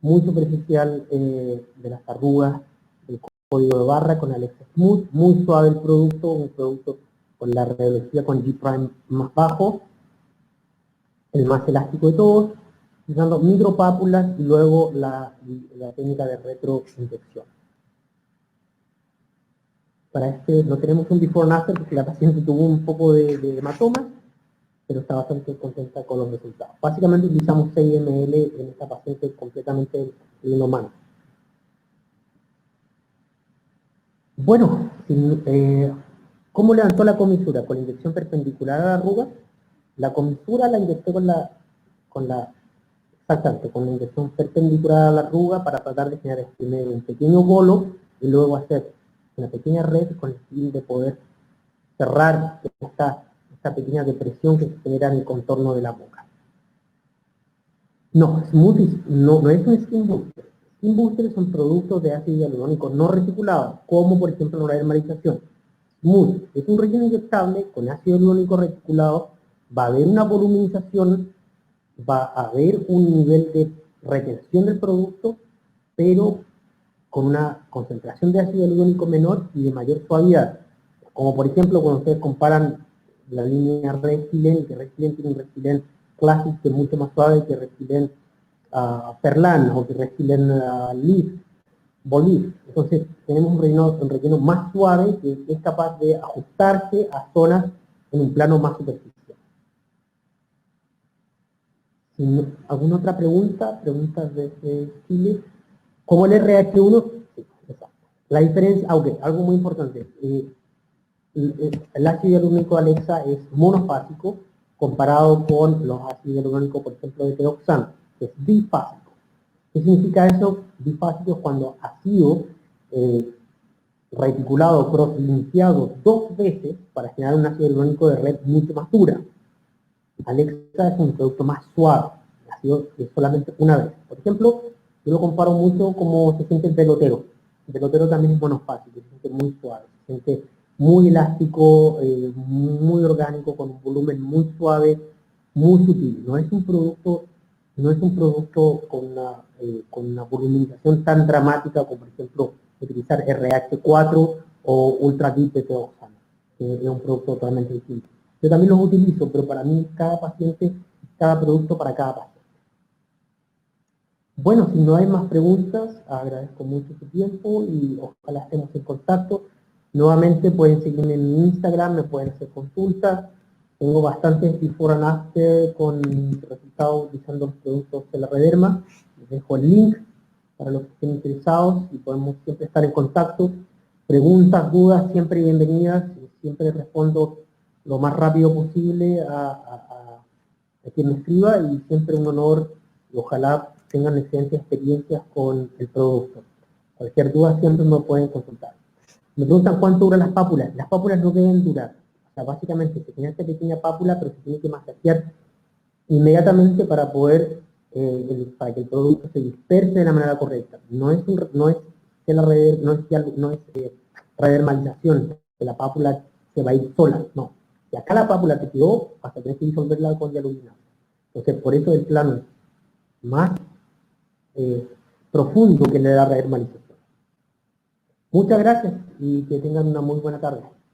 de las arrugas, del código de barra con Alexa Smooth, muy suave el producto, un producto con la radiología con G' más bajo, el más elástico de todos, usando micropápulas y luego la técnica de retroinyección. Para este no tenemos un before and after porque la paciente tuvo un poco de hematomas, pero está bastante contenta con los resultados. Básicamente utilizamos 6 ml en esta paciente completamente inhumana. Bueno, ¿cómo levantó la comisura? Con la inyección perpendicular a la arruga. La comisura la inyecté exactamente, con la inyección perpendicular a la arruga para tratar de generar primero un pequeño bolo y luego hacer una pequeña red con el fin de poder cerrar esta pequeña depresión que se genera en el contorno de la boca. No, Smoothies no es un skin booster. Skin boosters son productos de ácido hialurónico no reticulado, como por ejemplo la dermalización. Smooth es un relleno inyectable con ácido hialurónico reticulado, va a haber una voluminización, va a haber un nivel de retención del producto, pero con una concentración de ácido hialurónico menor y de mayor suavidad. Como por ejemplo cuando ustedes comparan la línea Restylane, que Restylane tiene un Restylane Classic que es mucho más suave que Restylane Perlan o que Restylane Leaf, Bolif. Entonces tenemos un relleno más suave que es capaz de ajustarse a zonas en un plano más superficial. ¿Alguna otra pregunta? Preguntas desde Chile. ¿Cómo el RH1? Sí, exacto. La diferencia, algo muy importante. El ácido hialurónico de Alexa es monofásico comparado con los ácidos hialurónicos, por ejemplo, de Teoxan, que es bifásico. ¿Qué significa eso? Bifásico cuando ha sido reticulado, cross-linkeado 2 veces para generar un ácido hialurónico de red mucho más dura. Alexa es un producto más suave, ha sido solamente una vez. Por ejemplo, yo lo comparo mucho como se siente el pelotero. El pelotero también es monofásico, se siente muy suave, se siente muy elástico, muy orgánico, con un volumen muy suave, muy sutil. No es un producto con una voluminización tan dramática como, por ejemplo, utilizar RH4 o Ultra Deep de Teoxano, que es un producto totalmente distinto. Yo también los utilizo, pero para mí cada paciente, cada producto para cada paciente. Bueno, si no hay más preguntas, agradezco mucho su tiempo y ojalá estemos en contacto. Nuevamente pueden seguirme en mi Instagram, me pueden hacer consultas. Tengo bastantes before and after con resultados utilizando los productos de la Rederma. Les dejo el link para los que estén interesados y podemos siempre estar en contacto. Preguntas, dudas, siempre bienvenidas. Siempre respondo lo más rápido posible a quien me escriba y siempre un honor y ojalá tengan excelentes experiencias con el producto. Cualquier duda siempre me pueden consultar. Me preguntan cuánto duran las pápulas. Las pápulas no deben durar. O sea, básicamente se tiene esta pequeña pápula, pero se tiene que masajear inmediatamente para poder, para que el producto se disperse de la manera correcta. No es redermalización, que la pápula se va a ir sola, no. Y acá la pápula te quedó, hasta tener que disolverla con hialuronado. Entonces, por eso el plano más profundo que le da la redermalización. Muchas gracias y que tengan una muy buena tarde.